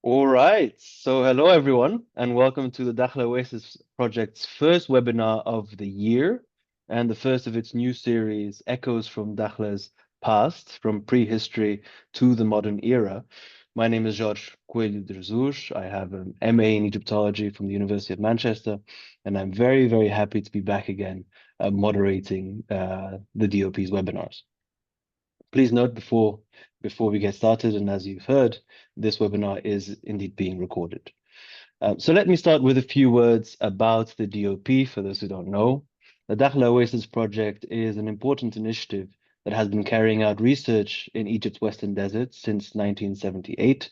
All right. So hello everyone and welcome to the Dakhleh Oasis project's first webinar of the year and the first of its new series, Echoes from Dakhleh's Past, from Prehistory to the Modern Era. My name is Jorge Coelho de Jesus. I have an MA in Egyptology from the University of Manchester, and I'm very, very happy to be back again moderating the DOP's webinars. Please note before we get started, and as you've heard, this webinar is indeed being recorded. So let me start with a few words about the DOP for those who don't know. The Dakhla Oasis project is an important initiative that has been carrying out research in Egypt's Western Desert since 1978.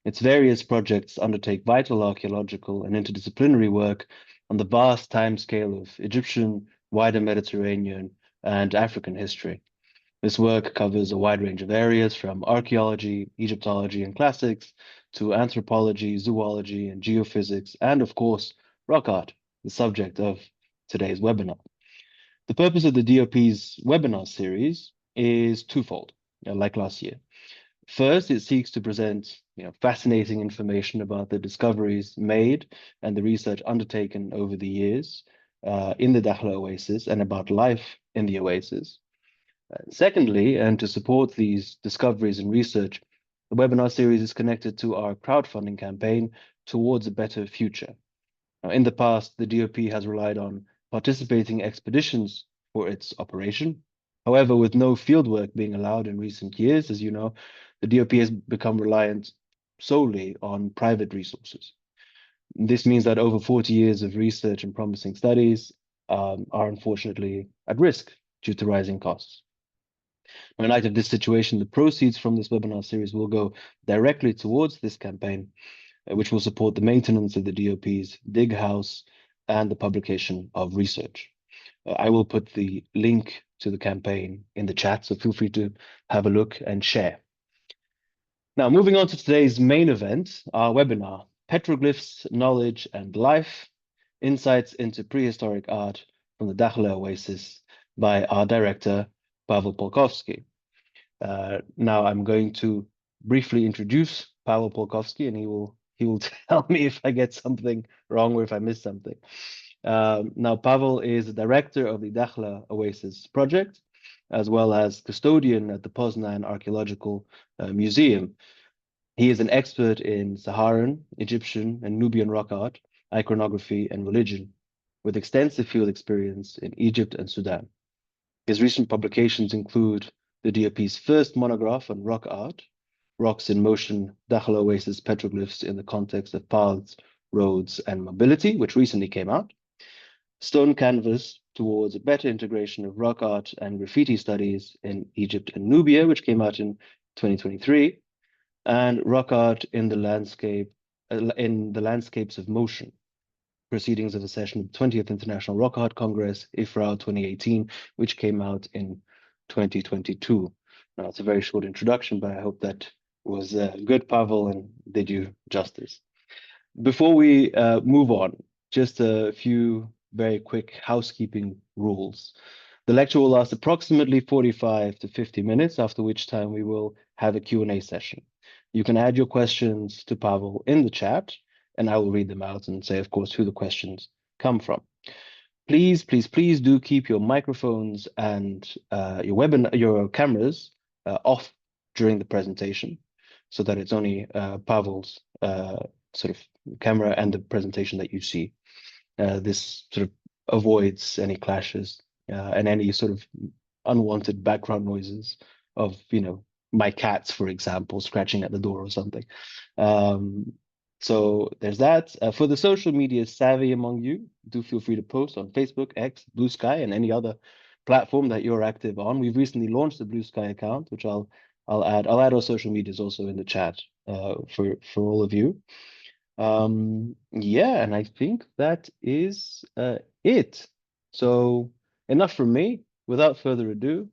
Its various projects undertake vital archaeological and interdisciplinary work on the vast timescale of Egyptian, wider Mediterranean, and African history. This work covers a wide range of areas from archaeology, Egyptology, and classics to anthropology, zoology, and geophysics, and of course, rock art, the subject of today's webinar. The purpose of the DOP's webinar series is twofold, like last year. First, it seeks to present fascinating information about the discoveries made and the research undertaken over the years in the Dakhla Oasis and about life in the oasis. Secondly, and to support these discoveries and research, the webinar series is connected to our crowdfunding campaign towards a better future. Now, in the past, the DOP has relied on participating expeditions for its operation. However, with no fieldwork being allowed in recent years, as you know, the DOP has become reliant solely on private resources. This means that over 40 years of research and promising studies are unfortunately at risk due to rising costs. In light of this situation, the proceeds from this webinar series will go directly towards this campaign, which will support the maintenance of the DOP's dig house and the publication of research. I will put the link to the campaign in the chat, so feel free to have a look and share. Now, moving on to today's main event, our webinar, Petroglyphs, Knowledge and Life, Insights into Prehistoric Art from the Dakhleh Oasis by our director, Pavel Polkowski. Now I'm going to briefly introduce Pavel Polkowski, and he will tell me if I get something wrong or if I miss something. Now Pavel is the director of the Dakhla Oasis project, as well as custodian at the Poznan Archaeological Museum. He is an expert in Saharan, Egyptian, and Nubian rock art, iconography, and religion, with extensive field experience in Egypt and Sudan. His recent publications include the DOP's first monograph on rock art, Rocks in Motion, Dakhla Oasis Petroglyphs in the Context of Paths, Roads, and Mobility, which recently came out, Stone Canvas Towards a Better Integration of Rock Art and Graffiti Studies in Egypt and Nubia, which came out in 2023, and Rock Art in the Landscapes of Motion, proceedings of a session of the 20th International Rock Art Congress, IFRAO 2018, which came out in 2022. Now, it's a very short introduction, but I hope that was good, Pavel, and did you justice. Before we move on, just a few very quick housekeeping rules. The lecture will last approximately 45 to 50 minutes, after which time we will have a Q&A session. You can add your questions to Pavel in the chat, and I will read them out and say, of course, who the questions come from. Please, please, please do keep your microphones and your cameras off during the presentation, so that it's only Pavel's sort of camera and the presentation that you see. This sort of avoids any clashes and any sort of unwanted background noises of, my cats, for example, scratching at the door or something. So there's that. For the social media savvy among you, do feel free to post on Facebook, X, Blue Sky, and any other platform that you're active on. We've recently launched the Blue Sky account, which I'll add our social medias also in the chat for all of you. Yeah, and I think that is it. So enough from me. Without further ado,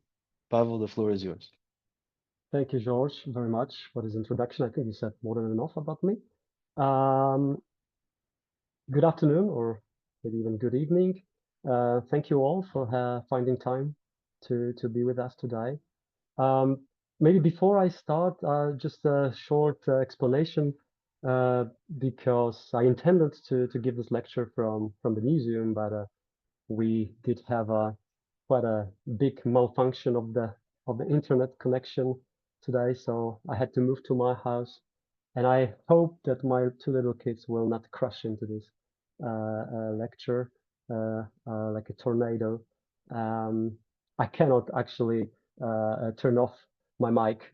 Pavel, the floor is yours. Thank you, George, very much for this introduction. I think you said more than enough about me. Good afternoon, or maybe even good evening. Thank you all for finding time to be with us today. Maybe before I start, just a short explanation. because I intended to give this lecture from the museum, but we did have a quite a big malfunction of the internet connection today, so I had to move to my house, and I hope that my two little kids will not crash into this lecture like a tornado. Um, I cannot actually turn off my mic,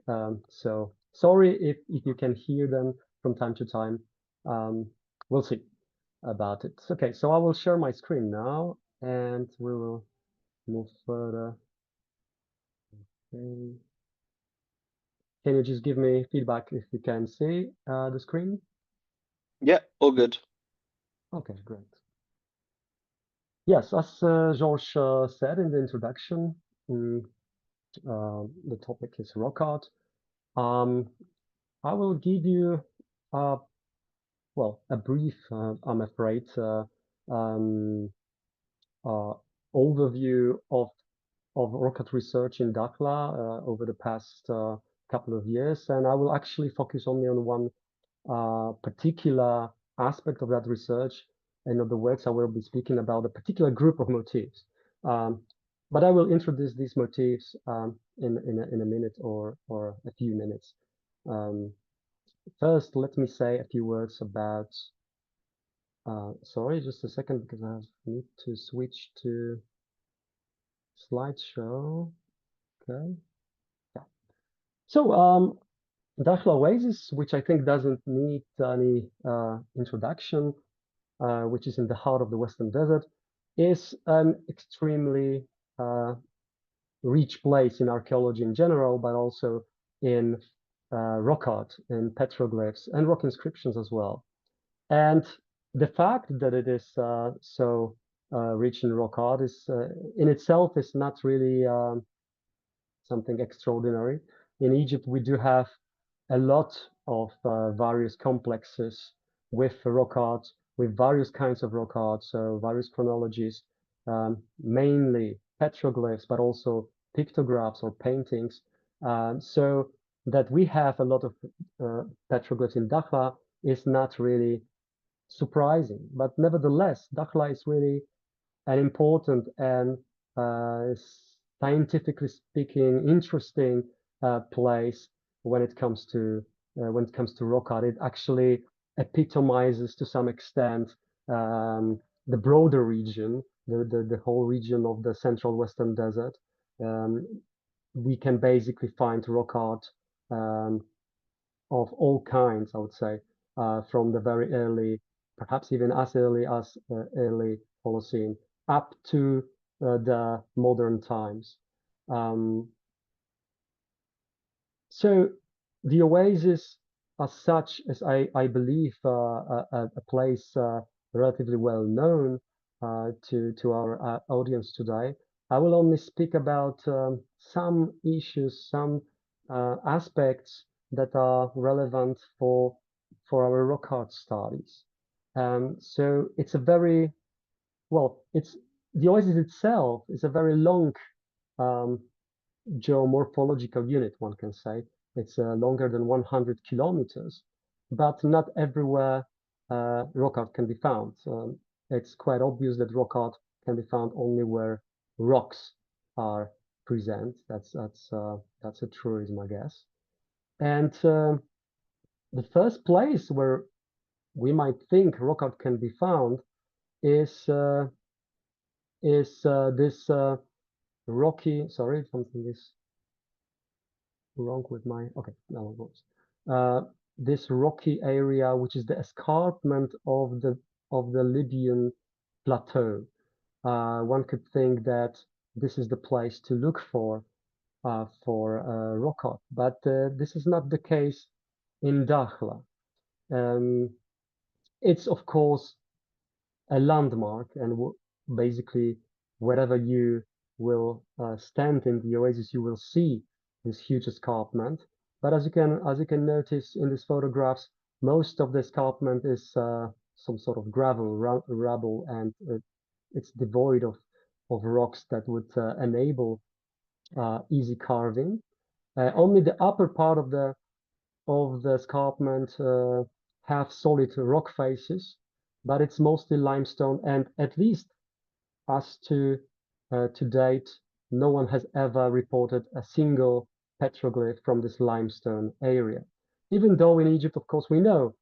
so sorry if you can hear them from time to time. Um, we'll see about it. Okay, so I will share my screen now, and we will move further. Okay. Can you just give me feedback if you can see the screen? Yeah, all good. Okay, great. Yes, as George said in the introduction, mm, the topic is rock art. Um, I will give you, well, a brief, I'm afraid, um, uh, overview of rock art research in Dakhleh over the past couple of years, and I will actually focus only on one particular aspect of that research. In other words, I will be speaking about a particular group of motifs. Um, but I will introduce these motifs in a minute or a few minutes. Um, First, let me say a few words about, sorry, just a second, because I need to switch to slideshow. Okay. Yeah. So, Dakhla Oasis, which I think doesn't need any introduction, which is in the heart of the Western Desert, is an extremely rich place in archaeology in general, but also in rock art, in petroglyphs, and rock inscriptions as well. And the fact that it is so rich in rock art is in itself is not really something extraordinary. In Egypt, we do have a lot of various complexes with rock art, with various kinds of rock art, so various chronologies, mainly petroglyphs, but also pictographs or paintings. So that we have a lot of petroglyphs in Dakhla is not really surprising, but nevertheless, Dakhla is really an important and uh, scientifically speaking interesting place when it comes to rock art. It actually epitomizes to some extent the broader region, the whole region of the central Western Desert. Um, we can basically find rock art um, of all kinds, I would say, from the very early, perhaps even as early as early Holocene, up to the modern times. Um, so the oasis, as such, is I believe a place relatively well known to our audience today. I will only speak about some issues, some aspects that are relevant for our rock art studies. So it's a very well, it's the oasis itself is a very long um, geomorphological unit, one can say. It's longer than 100 kilometers, but not everywhere rock art can be found. It's quite obvious that rock art can be found only where rocks are present. That's a truism, I guess. And the first place where we might think rock art can be found is this rocky. Sorry, something is wrong with my, okay, now it works. This rocky area, which is the escarpment of the Libyan plateau. One could think that this is the place to look for rock art, but this is not the case in Dakhla. Um, it's of course a landmark, and basically wherever you will stand in the oasis, you will see this huge escarpment. But as you can notice in these photographs, most of the escarpment is some sort of gravel, rubble, and it's devoid of rocks that would enable easy carving. Only the upper part of the escarpment have solid rock faces, but it's mostly limestone, and at least as to date, no one has ever reported a single petroglyph from this limestone area. Even though in Egypt, of course, we know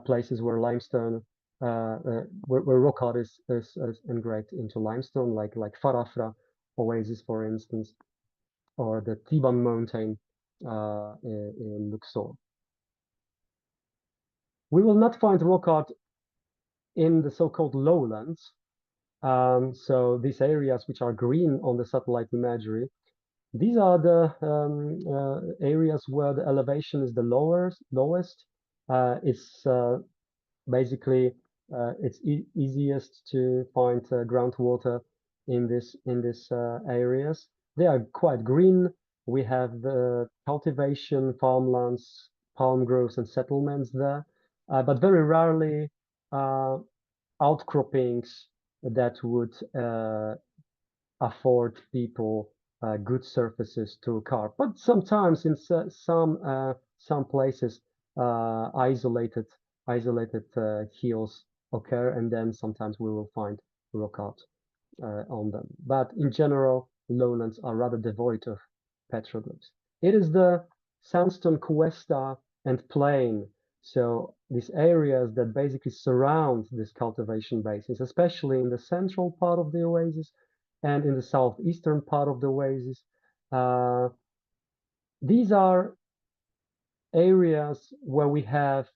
places where limestone, where rock art is engraved into limestone, like Farafra Oasis, for instance, or the Theban Mountain in Luxor. We will not find rock art in the so-called lowlands. So these areas which are green on the satellite imagery, these are the areas where the elevation is the lowest. It's basically it's easiest to find groundwater in this areas. They are quite green. We have the cultivation, farmlands, palm groves, and settlements there, but very rarely outcroppings that would afford people good surfaces to carve. But sometimes in some places, isolated hills occur, and then sometimes we will find rock art on them. But in general, lowlands are rather devoid of petroglyphs. It is the sandstone cuesta and plain, so these areas that basically surround these cultivation basins, especially in the central part of the oasis and in the southeastern part of the oasis. These are areas where we have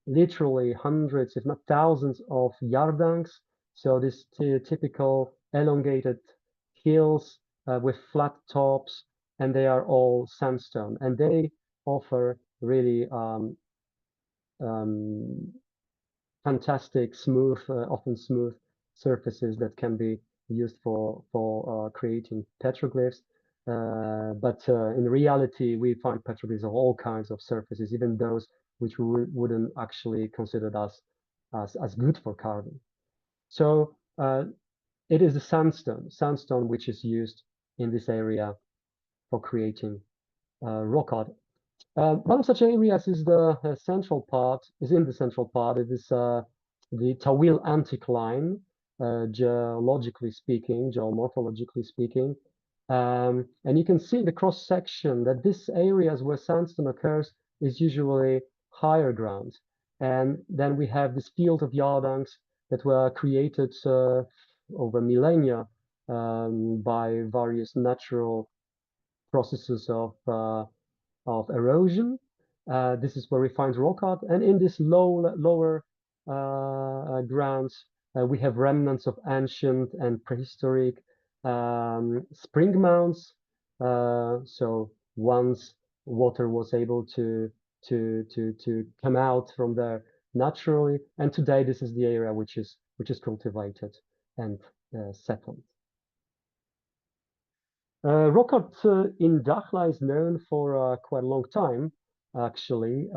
literally hundreds, if not thousands, of yardangs. So this typical elongated hills with flat tops, and they are all sandstone, and they offer really fantastic, smooth, often smooth surfaces that can be used for creating petroglyphs. But in reality, we find petroglyphs of all kinds of surfaces, even those which we wouldn't actually consider as good for carving. So it is the sandstone which is used in this area for creating rock art. One of such areas is the central part, is in the central part. It is the Tawil anticline, geologically speaking, geomorphologically speaking. And you can see in the cross section that this areas where sandstone occurs is usually higher ground. And then we have this field of yardangs that were created over millennia by various natural processes of erosion. This is where we find rock art, and in this lower grounds, we have remnants of ancient and prehistoric spring mounds. So once water was able to come out from there naturally, and today this is the area which is cultivated and settled. Rock art in Dakhleh is known for quite a long time, actually.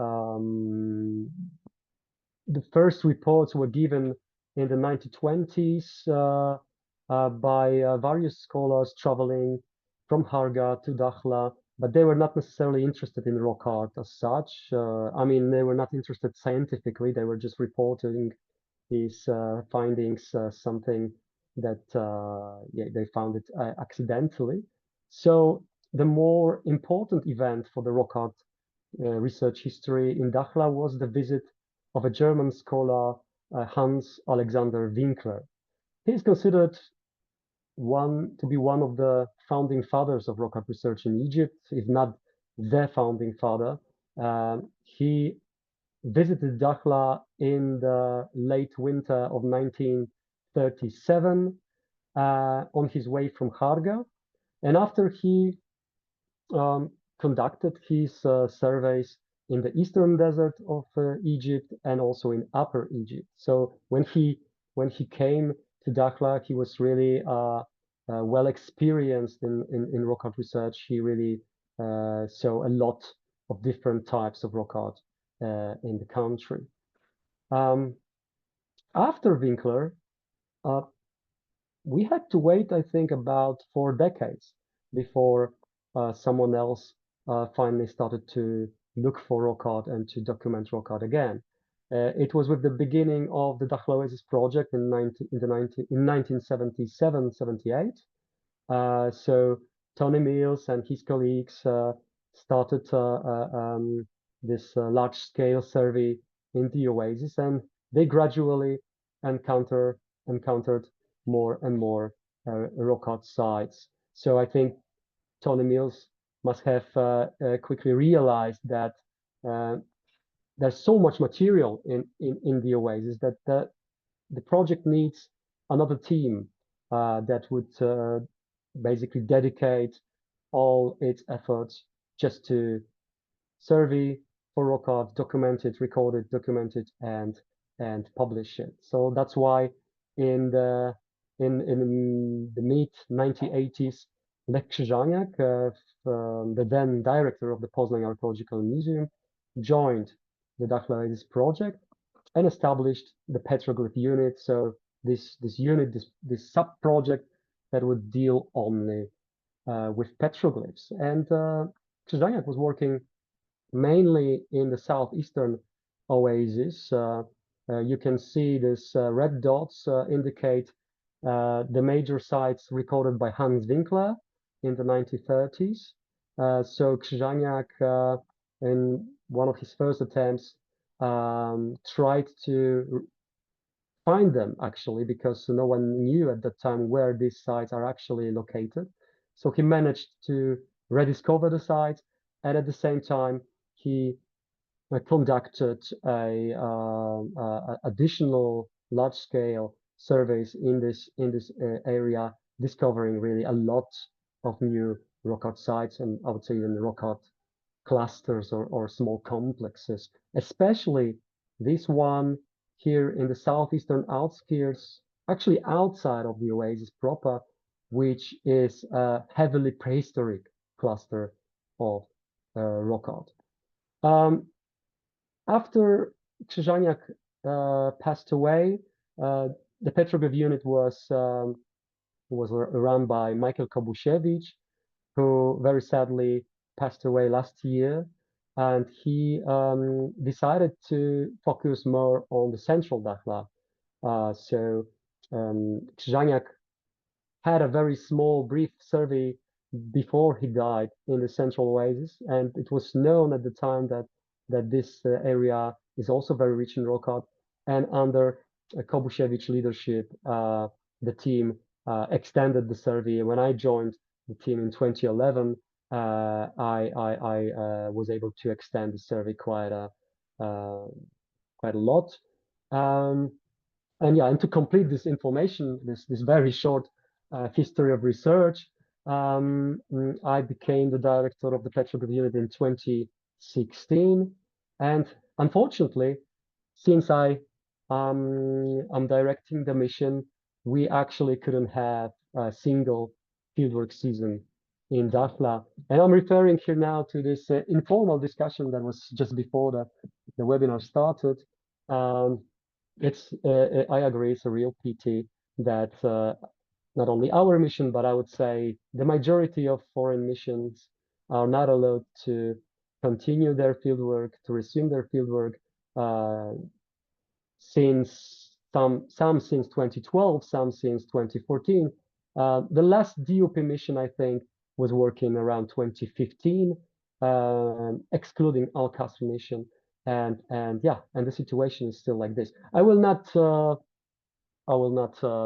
The first reports were given in the 1920s by various scholars traveling from Harga to Dakhla, but they were not necessarily interested in rock art as such. I mean, they were not interested scientifically, they were just reporting these findings, something that yeah, they found it accidentally. So the more important event for the rock art research history in Dakhla was the visit of a German scholar, Hans Alexander Winkler. He is considered to be one of the founding fathers of rock art research in Egypt, if not the founding father. He visited Dakhla in the late winter of 1937 on his way from Kharga. And after he conducted his surveys in the eastern desert of Egypt and also in Upper Egypt. So when he came to Dakhla, he was really well experienced in rock art research. He really saw a lot of different types of rock art in the country. After Winkler, we had to wait, I think, about 4 decades before someone else finally started to look for rock art and to document rock art again. It was with the beginning of the Dakhleh Oasis project in 1977-78. So Tony Mills and his colleagues started this large-scale survey in the oasis, and they gradually encountered more and more rock art sites. So I think Tony Mills must have quickly realized that uh, there's so much material in the oasis that the project needs another team that would basically dedicate all its efforts just to survey for rock art, document it, record it, document it, and publish it. So that's why in the mid 1980s, Lech Krzyżaniak, the then director of the Poznań Archaeological Museum, joined the Dakhleh Oasis project and established the Petroglyph unit. So this unit, this sub project that would deal only with petroglyphs. And Krzyżaniak was working mainly in the southeastern oasis. You can see this red dots indicate the major sites recorded by Hans Winkler in the 1930s. So Krzyżaniak, in one of his first attempts, tried to find them actually because no one knew at that time where these sites are actually located. So he managed to rediscover the sites, and at the same time he conducted additional large-scale surveys in this area, discovering really a lot of new rock art sites, and I would say even rock art clusters or small complexes, especially this one here in the southeastern outskirts, actually outside of the oasis proper, which is a heavily prehistoric cluster of rock art. After Krzyżaniak passed away, the Petroglyph unit was run by Michael Kobusiewicz, who very sadly passed away last year, and he decided to focus more on the central Dakhla. So Krzyżaniak had a very small, brief survey before he died in the central oasis, and it was known at the time that this area is also very rich in rock art. And under Kobusiewicz leadership, the team extended the survey. When I joined the team in 2011, I was able to extend the survey quite a lot. And yeah, and to complete this information, this very short history of research, I became the director of the Petroglyph unit in 2016. And unfortunately, since I'm directing the mission, we actually couldn't have a single fieldwork season in Dakhla. And I'm referring here now to this informal discussion that was just before the webinar started. I agree, it's a real pity that not only our mission, but I would say the majority of foreign missions are not allowed to continue their fieldwork, to resume their fieldwork since some since 2012, some since 2014. The last DOP mission, I think, was working around 2015, excluding Al-Qasr mission. And yeah, and the situation is still like this. I will not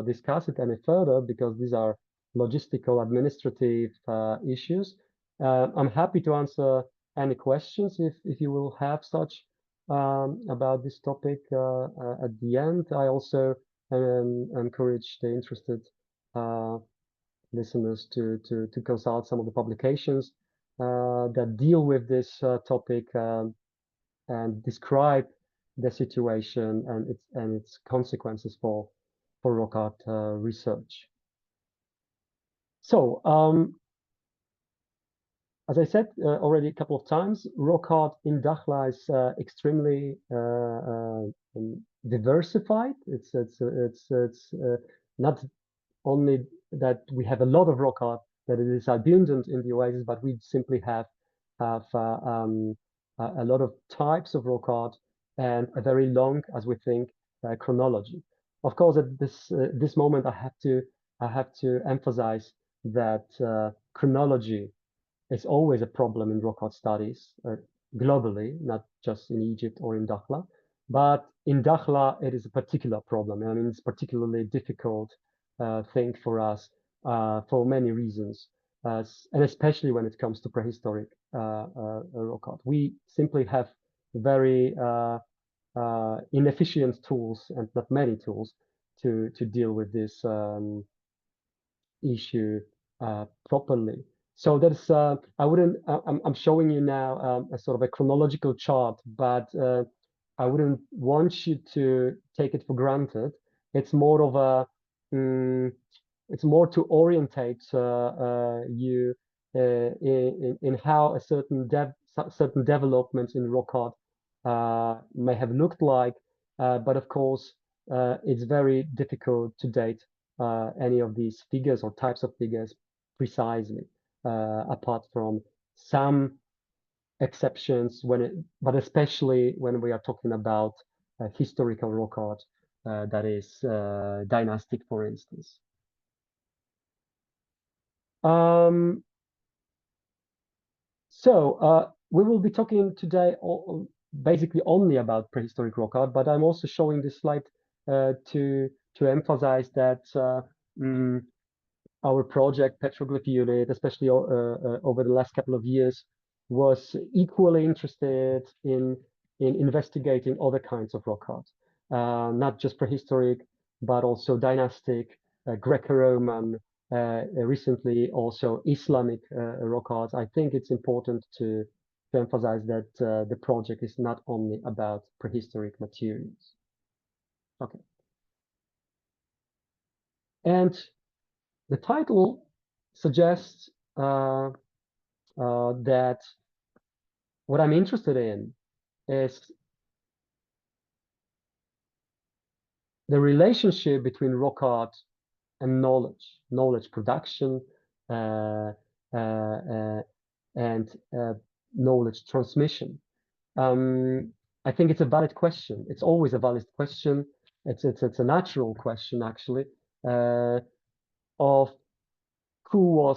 discuss it any further because these are logistical administrative issues. I'm happy to answer any questions if you will have such about this topic at the end. I also encourage the interested listeners to consult some of the publications that deal with this topic and describe the situation and its consequences for rock art research. So, as I said already a couple of times, rock art in Dakhla is extremely diversified. It's not only that we have a lot of rock art, that it is abundant in the oasis, but we simply have a lot of types of rock art, and a very long, as we think, chronology. Of course, at this moment, I have to emphasize that chronology is always a problem in rock art studies globally, not just in Egypt or in Dakhla. But in Dakhla, it is a particular problem. I mean, it's particularly difficult thing for us for many reasons, and especially when it comes to prehistoric rock art. We simply have very inefficient tools and not many tools to deal with this issue properly. So that's I wouldn't. I'm showing you now a sort of a chronological chart, but I wouldn't want you to take it for granted. It's more of a it's more to orientate you in how a certain developments in rock art may have looked like, but of course it's very difficult to date any of these figures or types of figures precisely, apart from some exceptions but especially when we are talking about historical rock art that is dynastic, for instance. So we will be talking today basically only about prehistoric rock art, but I'm also showing this slide to emphasize that our project, Petroglyph Unit, especially over the last couple of years, was equally interested in investigating other kinds of rock art, not just prehistoric, but also dynastic, Greco-Roman, recently also Islamic rock art. I think it's important to emphasize that the project is not only about prehistoric materials. Okay. And the title suggests that what I'm interested in is the relationship between rock art and knowledge production, and knowledge transmission. I think it's a valid question. It's always a valid question. It's a natural question, actually, of who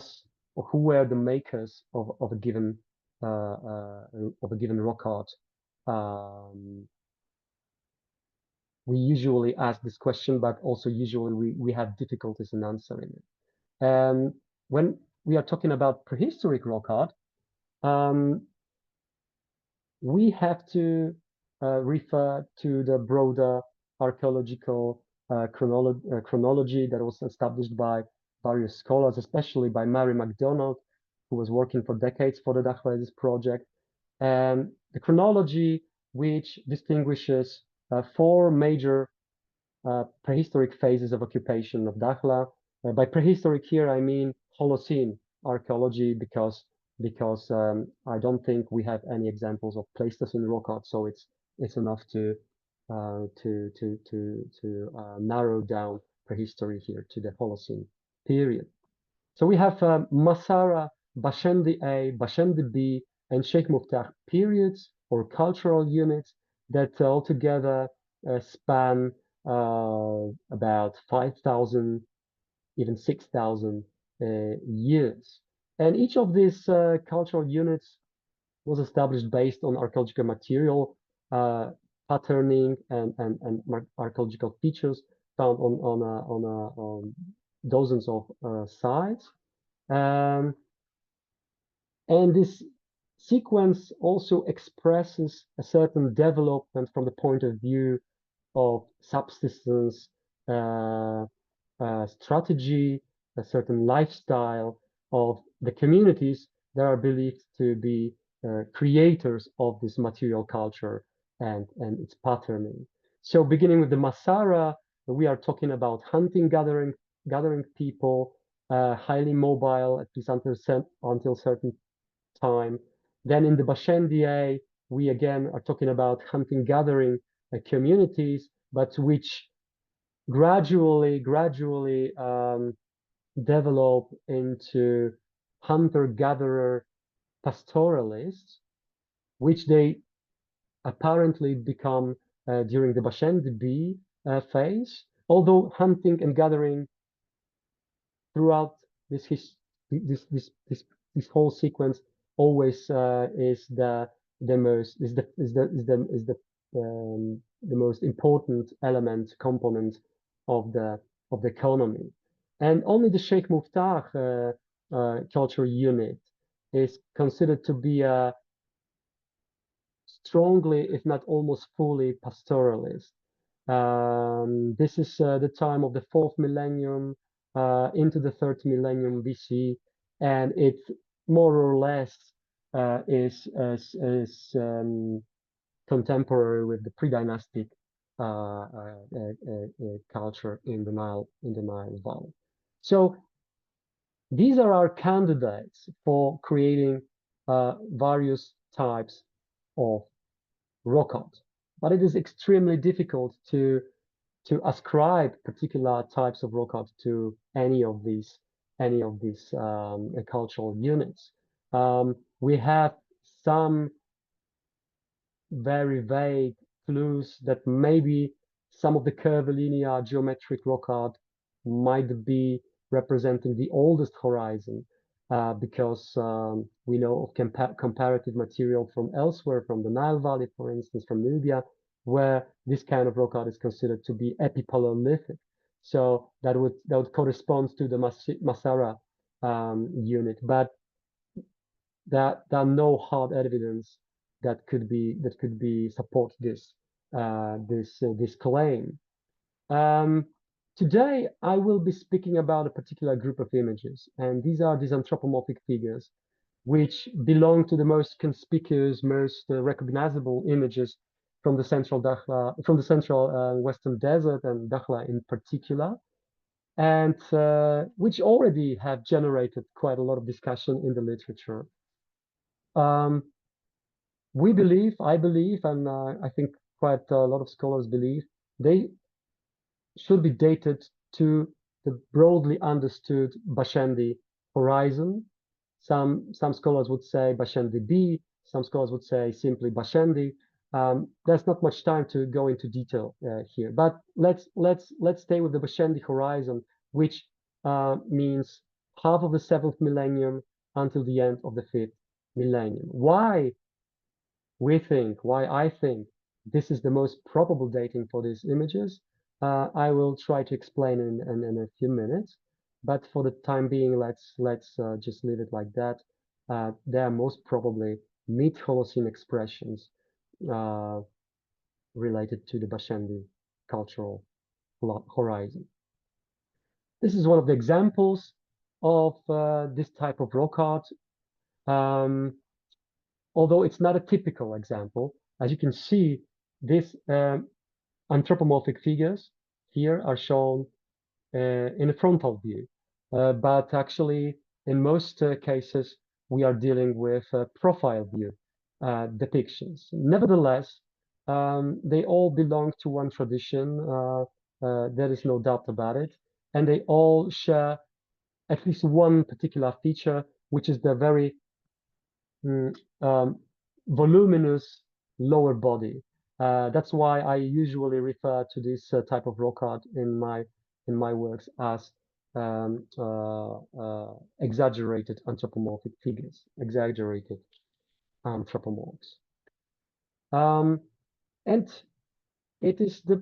were the makers of a given rock art. We usually ask this question, but also usually we have difficulties in answering it. And when we are talking about prehistoric rock art, we have to refer to the broader archaeological chronology that was established by various scholars, especially by Mary MacDonald, who was working for decades for the Dakhleh project. And the chronology, which distinguishes four major prehistoric phases of occupation of Dakhla. By prehistoric here, I mean Holocene archaeology, because I don't think we have any examples of Pleistocene rock art, so it's enough to narrow down prehistory here to the Holocene period. So we have Masara, Bashendi A, Bashendi B, and Sheikh Muftah periods or cultural units that altogether span about 5,000, even 6,000 years. And each of these cultural units was established based on archaeological material, patterning, and archaeological features found on dozens of sites. And this sequence also expresses a certain development from the point of view of subsistence, strategy, a certain lifestyle of the communities that are believed to be creators of this material culture and its patterning. So beginning with the Masara, we are talking about hunting, gathering people, highly mobile, at least until certain time. Then in the Bashendia, we again are talking about hunting, gathering communities, but which gradually develop into hunter-gatherer pastoralists, which they apparently become during the Bashendi B phase, although hunting and gathering throughout this his this this this this whole sequence always is the most the most important element component of the economy, and only the Sheikh Muftah cultural unit is considered to be a strongly, if not almost fully, pastoralist. This is the time of the fourth millennium into the third millennium BC, and it more or less is contemporary with the pre-dynastic culture in the Nile Valley. So these are our candidates for creating various types of rock art, but it is extremely difficult to ascribe particular types of rock art to any of these cultural units. We have some very vague clues that maybe some of the curvilinear geometric rock art might be representing the oldest horizon, because we know of comparative material from elsewhere, from the Nile Valley, for instance, from Nubia, where this kind of rock art is considered to be epipaleolithic. So that would correspond to the Masara unit, but there are no hard evidence that could be support this claim. Um, Today, I will be speaking about a particular group of images, and these are these anthropomorphic figures, which belong to the most conspicuous, most recognizable images from the central Dakhla, from the central Western Desert and Dakhla in particular, and which already have generated quite a lot of discussion in the literature. Um, I believe, and I think quite a lot of scholars believe, they should be dated to the broadly understood Bashendi horizon. Some scholars would say Bashendi B, some scholars would say simply Bashendi. There's not much time to go into detail here, but let's stay with the Bashendi horizon, which means half of the seventh millennium until the end of the fifth millennium. Why I think this is the most probable dating for these images, I will try to explain in a few minutes. But for the time being, let's just leave it like that. They are most probably mid-Holocene expressions uh, related to the Bashendi cultural horizon. This is one of the examples of this type of rock art. Um, Although it's not a typical example, as you can see, these anthropomorphic figures here are shown in a frontal view, but actually, in most cases, we are dealing with profile view depictions. Nevertheless, they all belong to one tradition. There is no doubt about it, and they all share at least one particular feature, which is the very mm, um, voluminous lower body. That's why I usually refer to this type of rock art in my works as exaggerated anthropomorphic figures, exaggerated anthropomorphs. Um, and it is the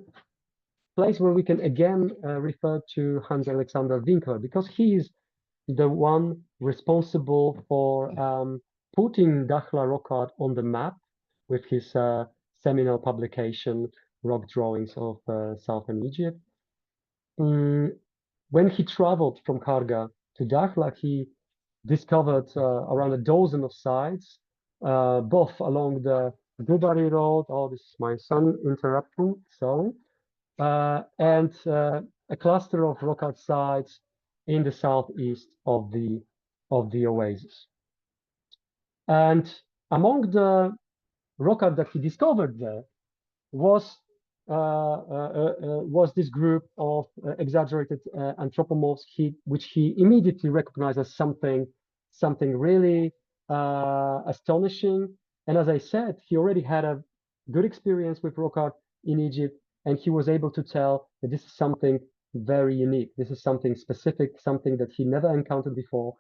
place where we can again refer to Hans Alexander Winkler, because he is the one responsible for putting Dakhla rock art on the map with his seminal publication, Rock Drawings of Southern Egypt. When he traveled from Karga to Dakhla, he discovered around a dozen of sites, both along the Dubari Road. Oh, this is my son interrupting, sorry. And a cluster of rock art sites in the southeast of the oasis. And among the rock art that he discovered there was was this group of exaggerated anthropomorphs, which he immediately recognized as something really astonishing, And as I said, he already had a good experience with rock art in Egypt, and he was able to tell that this is something very unique. This is something specific, something that he never encountered before,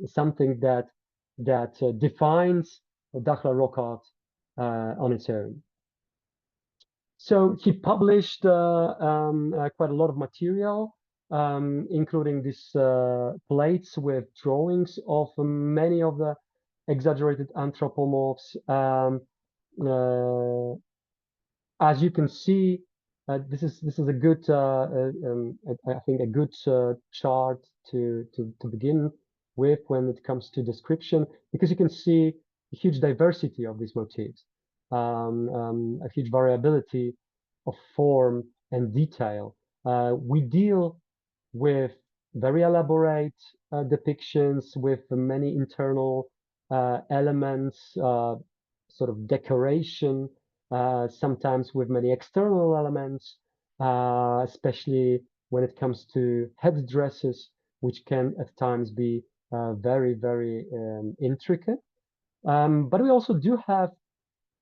something that defines Dakhla rock art on its own. So he published quite a lot of material, including these plates with drawings of many of the exaggerated anthropomorphs. Uh, as you can see, this is a good I think a good chart to begin with when it comes to description, because you can see a huge diversity of these motifs, a huge variability of form and detail. We deal with very elaborate depictions with many internal elements, sort of decoration, sometimes with many external elements, especially when it comes to headdresses, which can at times be very, very intricate. But we also do have,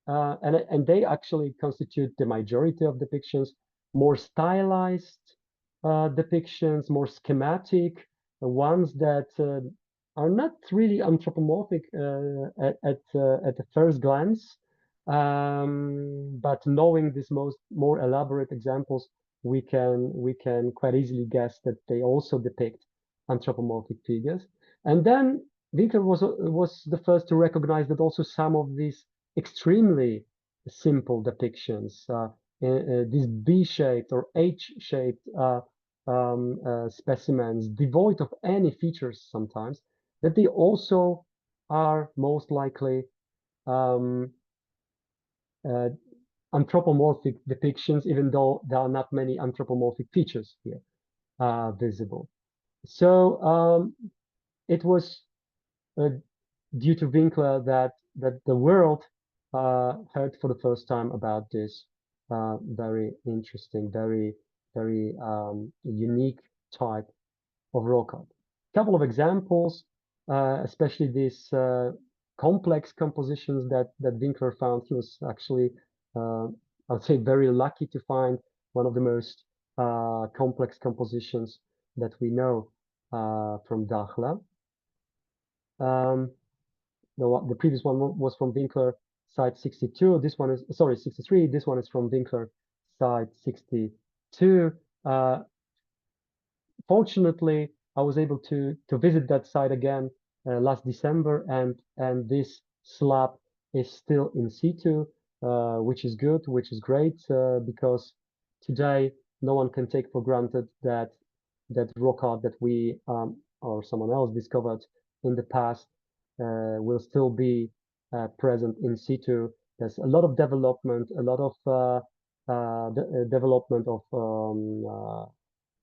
and they actually constitute the majority of depictions, more stylized depictions, more schematic, ones that are not really anthropomorphic at the first glance. But knowing these more elaborate examples, we can quite easily guess that they also depict anthropomorphic figures. And then Winkler was the first to recognize that also some of these extremely simple depictions, these B-shaped or H-shaped specimens, devoid of any features sometimes, that they also are most likely um, uh, anthropomorphic depictions, even though there are not many anthropomorphic features here visible. So it was uh, due to Winkler that the world heard for the first time about this very interesting, very unique type of rock art. A couple of examples, especially these complex compositions that Winkler found. He was actually, I would say, very lucky to find one of the most complex compositions that we know from Dakhleh. The previous one was from Winkler, side 62. This one is, sorry, 63. This one is from Winkler, side 62. Fortunately, I was able to visit that site again last December, and this slab is still in situ, which is good, which is great, because today no one can take for granted that rock art that we or someone else discovered in the past will still be present in situ. There's a lot of development, a lot of development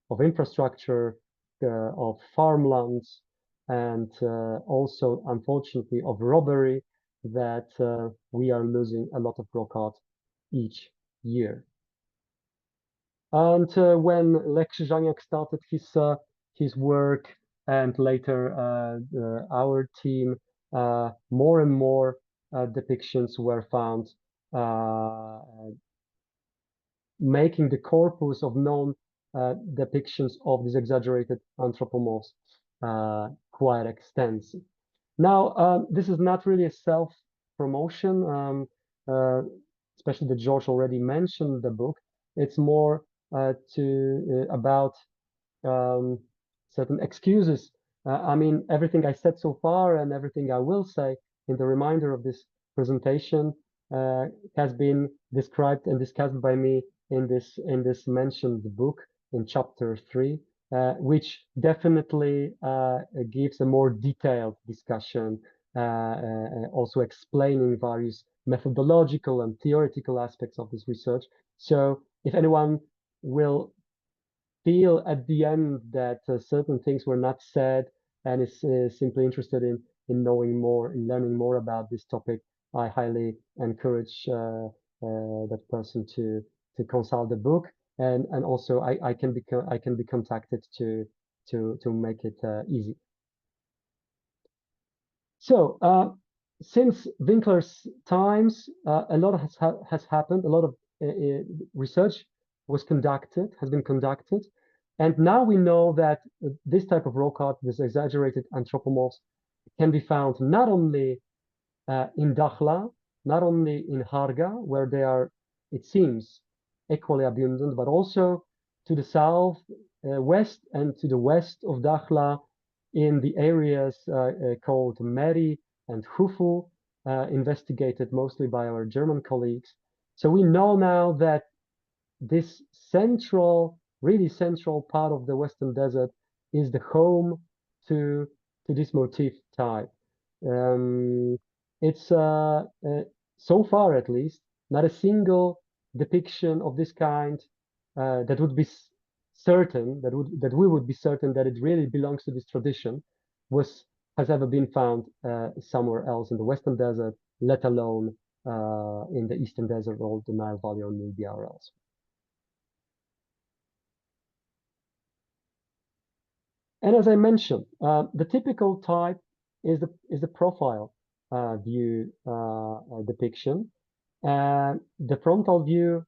of infrastructure, of farmlands, and also, unfortunately, of robbery, that we are losing a lot of rock art each year. And when Lech Krzyżaniak started his work, and later our team, more and more depictions were found, making the corpus of known depictions of these exaggerated anthropomorphs quite extensive. Now, this is not really a self-promotion, especially that George already mentioned the book. It's more about certain excuses. I mean, everything I said so far and everything I will say in the remainder of this presentation has been described and discussed by me in this mentioned book in chapter 3, which definitely gives a more detailed discussion, also explaining various methodological and theoretical aspects of this research. So if anyone will feel at the end that certain things were not said and is simply interested in knowing more, in learning more about this topic, I highly encourage that person to consult the book, and also I can be contacted to make it easy. So since Winkler's times, a lot has happened. A lot of research has been conducted, and now we know that this type of rock art, this exaggerated anthropomorphs, can be found not only in Dakhla, not only in Harga, where they are, it seems, equally abundant, but also to the south, west, and to the west of Dakhla, in the areas called Meri and Hufu, investigated mostly by our German colleagues. So we know now that this central, really central part of the Western Desert is the home to this motif type. Um, it's so far, at least, not a single depiction of this kind that would be certain that we would be certain that it really belongs to this tradition has ever been found somewhere else in the Western Desert, let alone in the Eastern Desert or the Nile Valley or Nubia or else. And as I mentioned, the typical type is the profile view depiction. The frontal view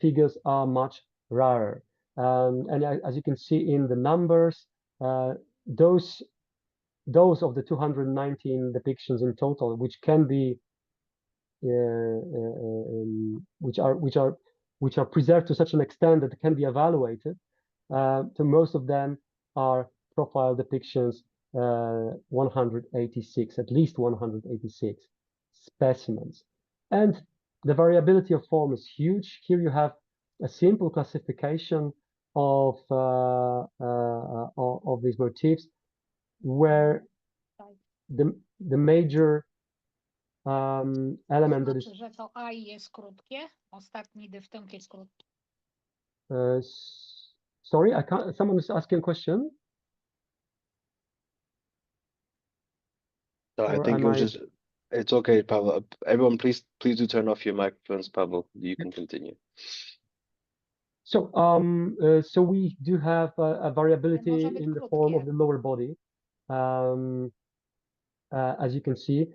figures are much rarer. And as you can see in the numbers, those of the 219 depictions in total, which can be which are preserved to such an extent that can be evaluated, to most of them are profile depictions, 186, at least 186 specimens. And the variability of form is huge. Here you have a simple classification of these motifs, where the major element that is. Że to I jest krótkie, ostatni dyftong jest krótki. Sorry, I can't. Someone is asking a question. So I think it was just, it's okay, Pavel. Everyone, please do turn off your microphones, Pavel. You can continue. So, so we do have a variability in the form of the lower body. As you can see,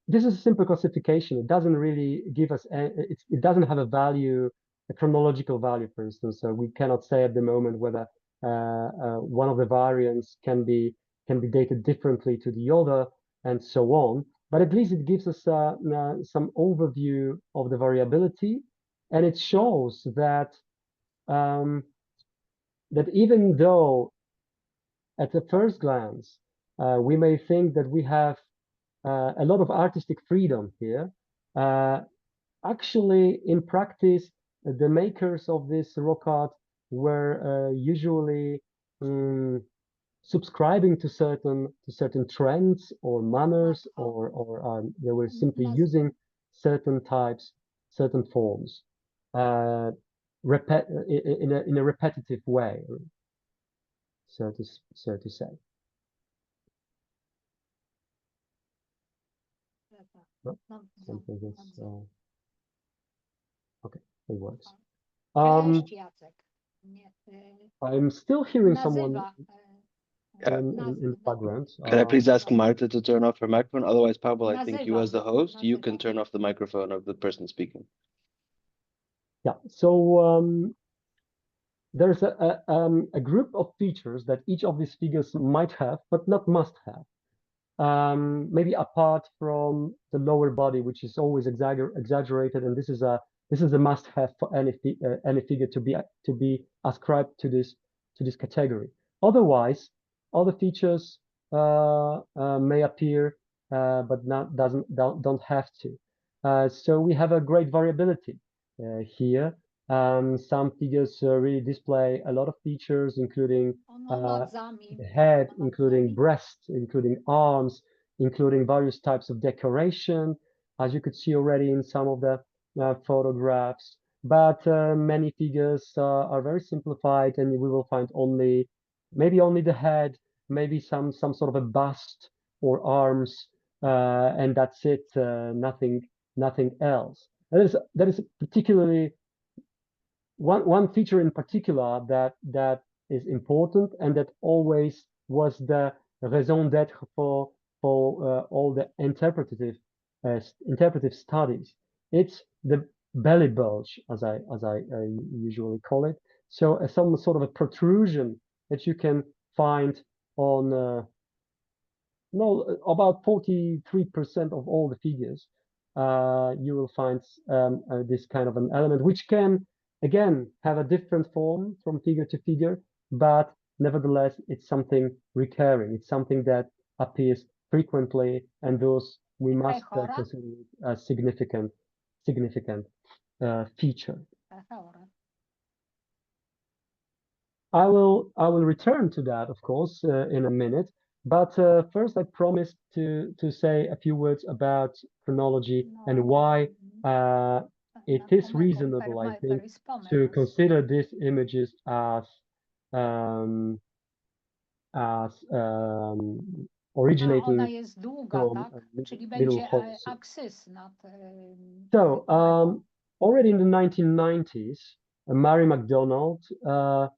this is a simple classification. It doesn't really give us, it doesn't have a value, a chronological value, for instance. So we cannot say at the moment whether one of the variants can be dated differently to the other, and so on. But at least it gives us some overview of the variability, and it shows that that even though at the first glance we may think that we have a lot of artistic freedom here, actually in practice the makers of this rock art were usually subscribing to certain trends or manners, or they were simply using certain types, certain forms, in a repetitive way, so to say. No? Something is, okay, it works. I'm still hearing someone in the background. Can I please ask Marta to turn off her microphone? Otherwise, Pavel, I think you as the host, you can turn off the microphone of the person speaking. Yeah, so there's a group of features that each of these figures might have, but not must have. Maybe apart from the lower body, which is always exaggerated, and this is a must-have for any figure to be ascribed to this category. Otherwise, other features may appear, but don't have to. So we have a great variability here. Some figures really display a lot of features, including the head, including breasts, including arms, including various types of decoration, as you could see already in some of the photographs. But many figures are very simplified, and we will find maybe only the head, maybe some sort of a bust or arms, and that's it. Nothing else. That is particularly one feature in particular that is important, and that always was the raison d'être for for all the interpretive studies. It's the belly bulge, as I usually call it. So some sort of a protrusion that you can find on no, about 43% of all the figures. You will find this kind of an element, which can again have a different form from figure to figure, but nevertheless, it's something recurring. It's something that appears frequently, and thus we must consider it a significant feature. I will return to that, of course, in a minute. But first, I promised to say a few words about chronology and why it is reasonable, I think, to consider these images as originating from Middle Holocene. So already in the 1990s, Mary MacDonald,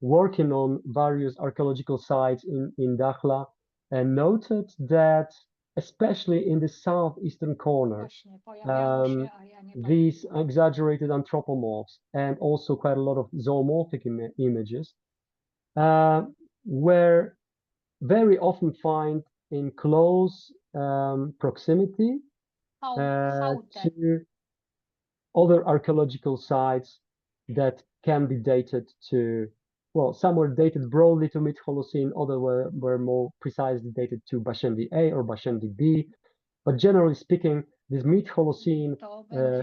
working on various archaeological sites in Dakhla, noted that especially in the southeastern corner, these exaggerated anthropomorphs and also quite a lot of zoomorphic images were very often found in close proximity to other archaeological sites that can be dated to, well, some were dated broadly to mid-Holocene, others were more precisely dated to Bashendi A or Bashendi B. But generally speaking, these mid-Holocene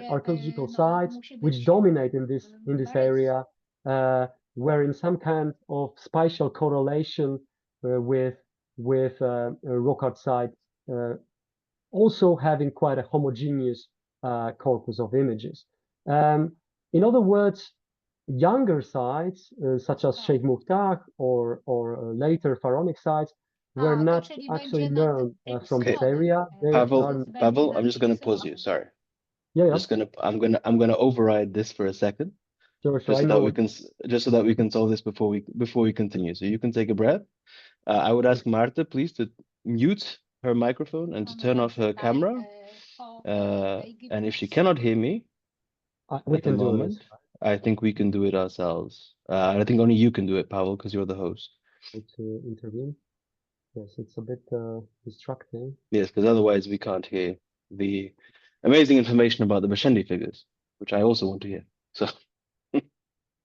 archaeological sites, which dominate in this area, were in some kind of spatial correlation with rock art sites, also having quite a homogeneous corpus of images. In other words, younger sites, such as Sheikh Muftah or later pharaonic sites, were not actually known from this area. Pavel, I'm just going to pause you. Sorry. Yeah. I'm gonna override this for a second. Sure. Just so that we can solve this before we continue. So you can take a breath. I would ask Marta, please, to mute her microphone and to turn off her camera. And if she cannot hear me we can do this. I think we can do it ourselves. I think only you can do it, Pavel, because you're the host. To intervene. Yes, it's a bit distracting. Yes, because otherwise we can't hear the amazing information about the Bashendi figures, which I also want to hear. So.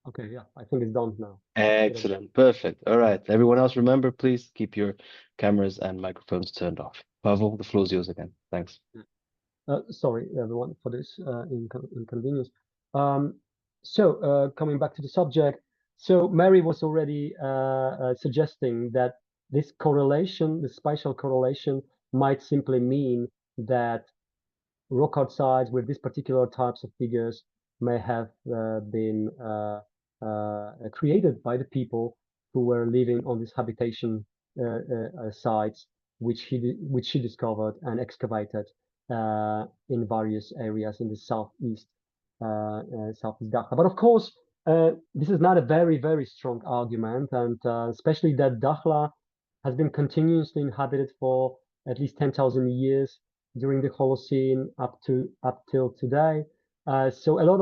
Okay, yeah, I think it's done now. Excellent, perfect. All right, everyone else, remember, please keep your cameras and microphones turned off. Pavel, the floor is yours again. Thanks. Sorry, everyone, for this inconvenience. So coming back to the subject, so Mary was already suggesting that this correlation, the spatial correlation, might simply mean that rock art sites with these particular types of figures may have been created by the people who were living on these habitation sites, which she discovered and excavated in various areas in the southeast Dakhla. But of course, this is not a very, very strong argument, and especially that Dakhla has been continuously inhabited for at least 10,000 years during the Holocene up till today. So a lot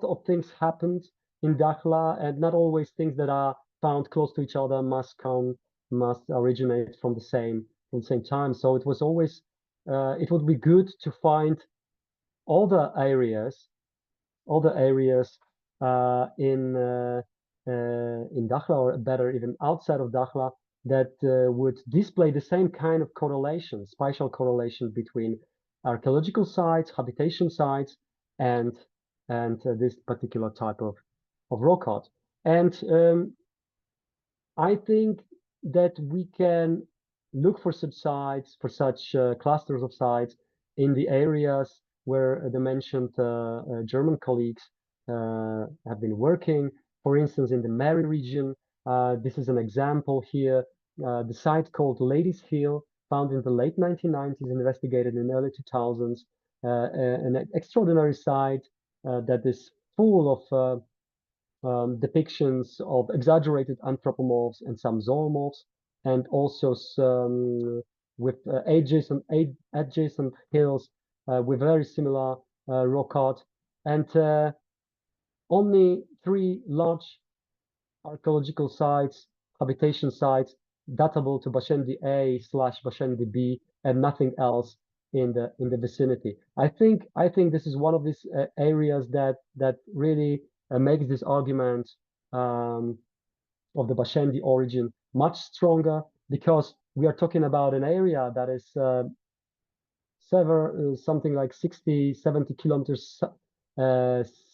of things happened in Dakhla, and not always things that are found close to each other must originate from the same time. So it was always it would be good to find other areas in Dakhla, or better, even outside of Dakhla, that would display the same kind of correlation, spatial correlation between archaeological sites, habitation sites, and this particular type of rock art. And I think that we can look for such sites, for such clusters of sites in the areas where the mentioned German colleagues have been working. For instance, in the Mary region, this is an example here. The site called Ladies Hill, found in the late 1990s, investigated in the early 2000s, an extraordinary site that is full of depictions of exaggerated anthropomorphs and some zoomorphs, and also some with adjacent hills with very similar rock art, and only 3 large archaeological sites, habitation sites, datable to Bashendi A/Bashendi B, and nothing else in the vicinity. I think this is one of these areas that really makes this argument of the Bashendi origin much stronger, because we are talking about an area that is something like 60, 70 kilometers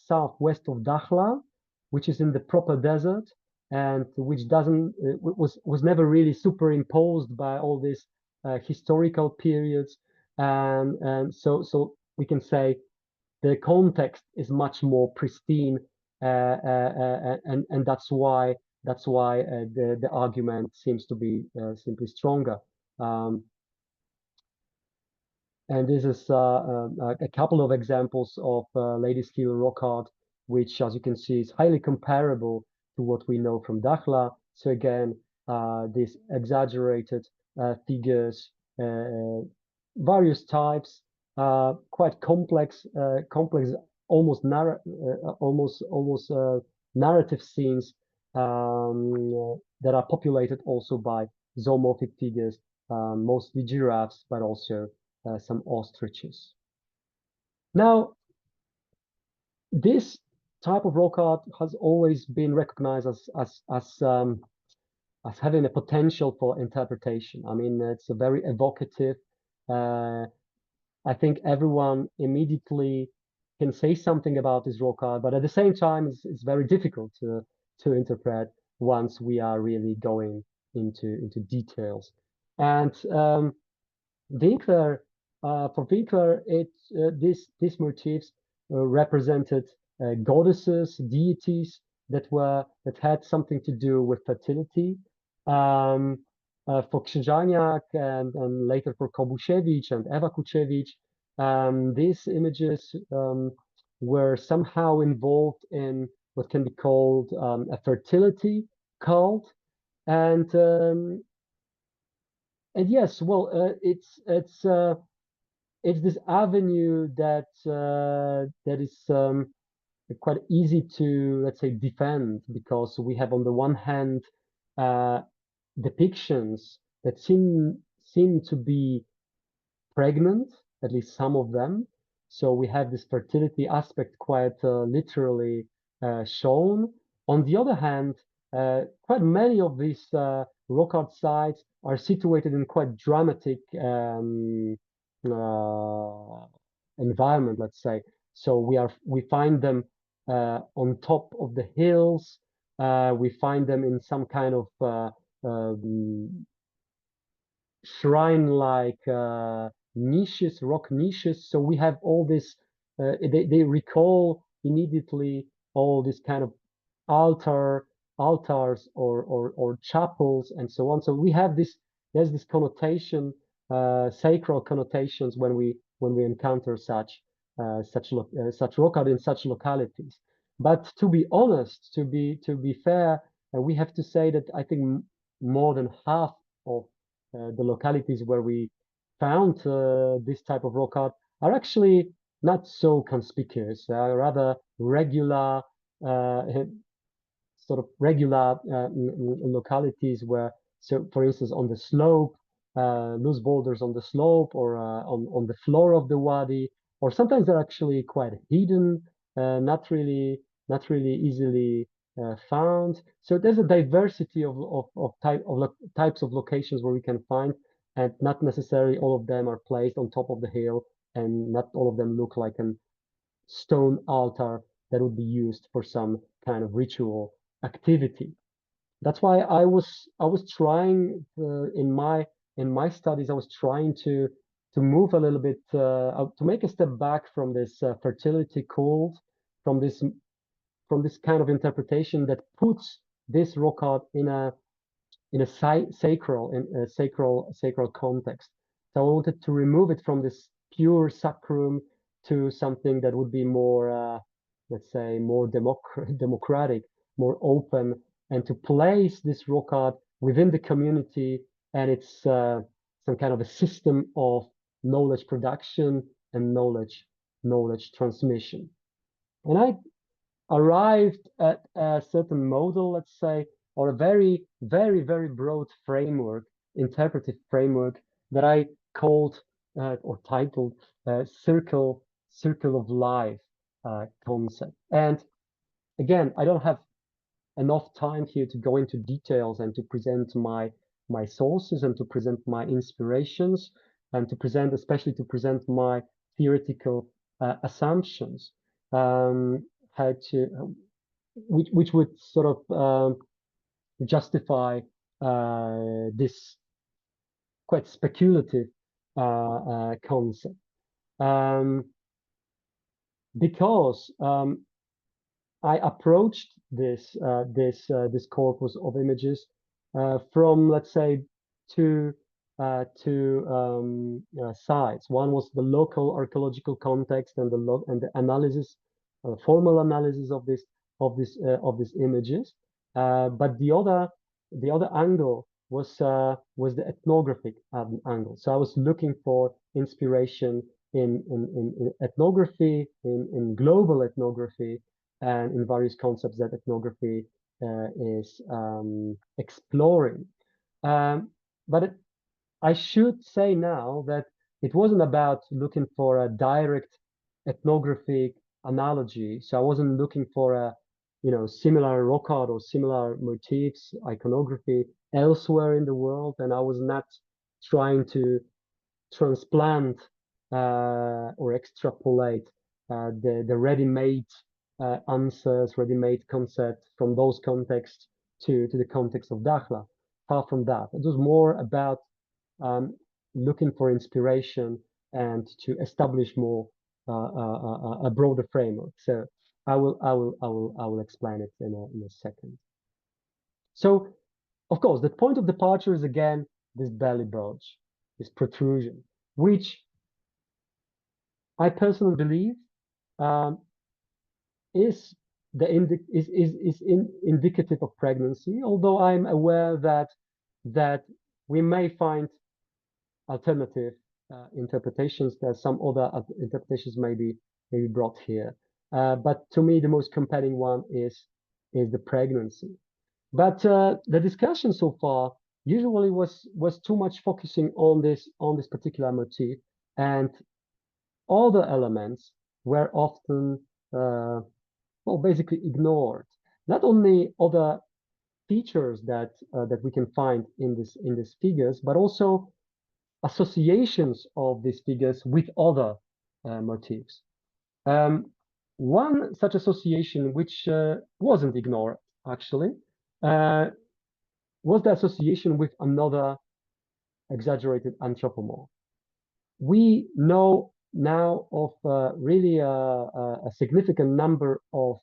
southwest of Dakhla, which is in the proper desert, and which doesn't was never really superimposed by all these historical periods, and so we can say the context is much more pristine, and that's why the argument seems to be simply stronger. And this is a couple of examples of Ladies Hill rock art, which, as you can see, is highly comparable to what we know from Dakhla. So again, these exaggerated figures, various types, quite complex, almost narrative scenes that are populated also by zoomorphic figures, mostly giraffes, but also some ostriches. Now, this type of rock art has always been recognized as having a potential for interpretation. I mean, it's a very evocative. I think everyone immediately can say something about this rock art, but at the same time, it's very difficult to interpret once we are really going into details. And Winkler, for Winkler, these motifs represented goddesses, deities that had something to do with fertility. For Krzyżaniak and later for Kobusiewicz and Eva Kuczewicz, these images were somehow involved in what can be called a fertility cult, and yes, well, it's this avenue that is quite easy to, let's say, defend, because we have on the one hand depictions that seem to be pregnant, at least some of them. So we have this fertility aspect quite literally shown. On the other hand, quite many of these rock art sites are situated in quite dramatic environment, let's say. So we find them on top of the hills. We find them in some kind of shrine-like niches, rock niches. So we have all this. They recall immediately all this kind of altars or chapels and so on. So we have this. There's this connotation, sacral connotations when we encounter such rock art in such localities. But to be honest, to be fair, we have to say that I think more than half of the localities where we found this type of rock art are actually not so conspicuous, rather regular, sort of regular localities where, so for instance, on the slope, loose boulders on the slope, or on the floor of the wadi, or sometimes they're actually quite hidden, not really easily found. So there's a diversity of types of locations where we can find, and not necessarily all of them are placed on top of the hill, and not all of them look like a stone altar that would be used for some kind of ritual activity. That's why I was trying in my studies, I was trying to move a little bit, to make a step back from this fertility cult, from this kind of interpretation that puts this rock art in a sacral context. So I wanted to remove it from this pure sacrum to something that would be more, let's say, more democratic, more open, and to place this rock art within the community and its some kind of a system of knowledge production and knowledge transmission. And I arrived at a certain model, let's say, or a very, very, very broad framework, interpretive framework that I called or titled circle of life concept. And again, I don't have enough time here to go into details and to present my sources and to present my inspirations and to present, especially to present my theoretical assumptions, how to which would sort of justify this quite speculative concept, because I approached this corpus of images from, let's say, two sides. One was the local archaeological context and the analysis, formal analysis of these images, but the other angle was the ethnographic angle. So I was looking for inspiration in ethnography, in global ethnography, and in various concepts that ethnography is exploring. But I should say now that it wasn't about looking for a direct ethnographic analogy. So I wasn't looking for a, similar rock art or similar motifs, iconography elsewhere in the world. And I was not trying to transplant or extrapolate the ready-made answers, ready-made concepts from those contexts to the context of Dakhleh. Far from that. It was more about looking for inspiration and to establish more a broader framework. So I will explain it in a second. So, of course, the point of departure is again this belly bulge, this protrusion, which I personally believe is indicative of pregnancy. Although I'm aware that we may find alternative interpretations. There's some other interpretations maybe brought here, but to me the most compelling one is the pregnancy. But the discussion so far usually was too much focusing on this particular motif, and other elements were often basically ignored. Not only other features that we can find in these figures, but also associations of these figures with other motifs. One such association, which wasn't ignored actually, was the association with another exaggerated anthropomorph. We know now of really a significant number of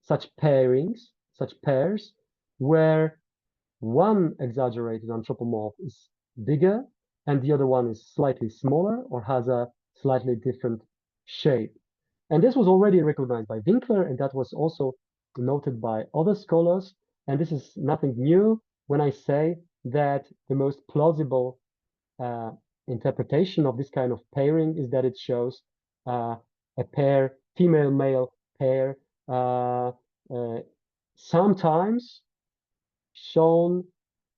such pairs, where one exaggerated anthropomorph is bigger and the other one is slightly smaller or has a slightly different shape. And this was already recognized by Winkler, and that was also noted by other scholars. And this is nothing new when I say that the most plausible interpretation of this kind of pairing is that it shows a pair, female-male pair, sometimes shown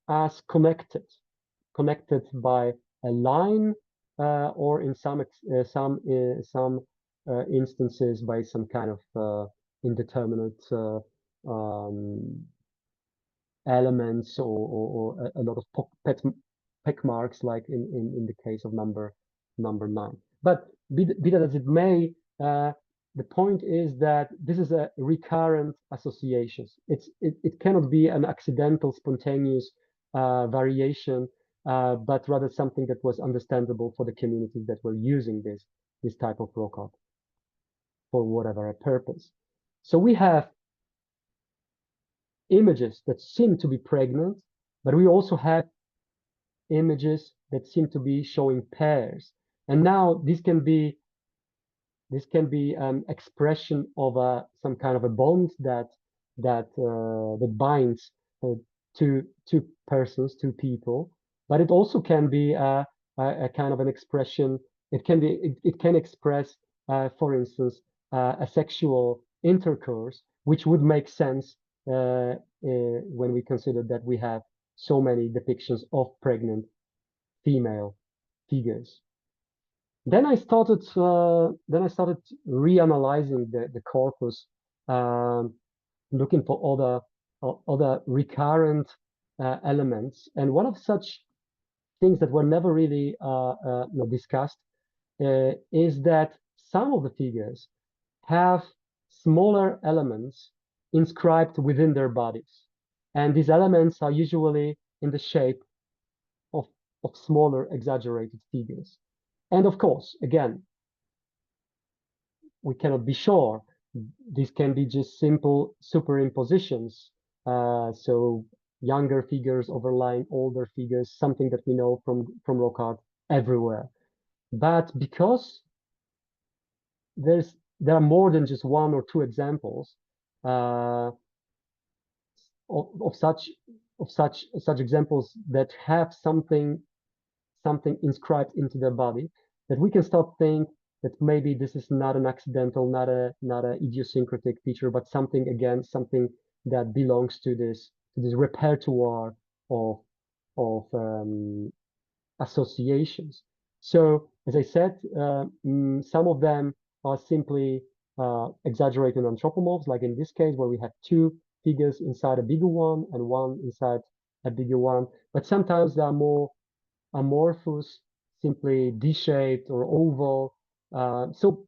as connected by a line, or in some instances by some kind of indeterminate elements or a lot of peck marks, like in the case of number 9. But be that as it may, the point is that this is a recurrent associations. It cannot be an accidental, spontaneous variation, but rather something that was understandable for the communities that were using this type of rock art for whatever purpose. So we have images that seem to be pregnant, but we also have images that seem to be showing pairs. And now this can be expression of some kind of a bond that binds two persons, two people, but it also can be a kind of an expression. It can express, for instance, a sexual intercourse, which would make sense when we consider that we have so many depictions of pregnant female figures. Then I started reanalyzing the corpus, looking for other recurrent elements. And one of such things that were never really discussed is that some of the figures have smaller elements inscribed within their bodies. And these elements are usually in the shape of smaller exaggerated figures. And of course, again, we cannot be sure. These can be just simple superimpositions. So younger figures overlying older figures, something that we know from rock art everywhere. But because there are more than just one or two examples of such examples that have something inscribed into their body, that we can start think that maybe this is not an accidental, not a idiosyncratic feature, but something that belongs to this repertoire of associations. So as I said, some of them are simply exaggerated anthropomorphs, like in this case where we have two figures inside a bigger one and one inside a bigger one. But sometimes they are more amorphous, simply D-shaped or oval, so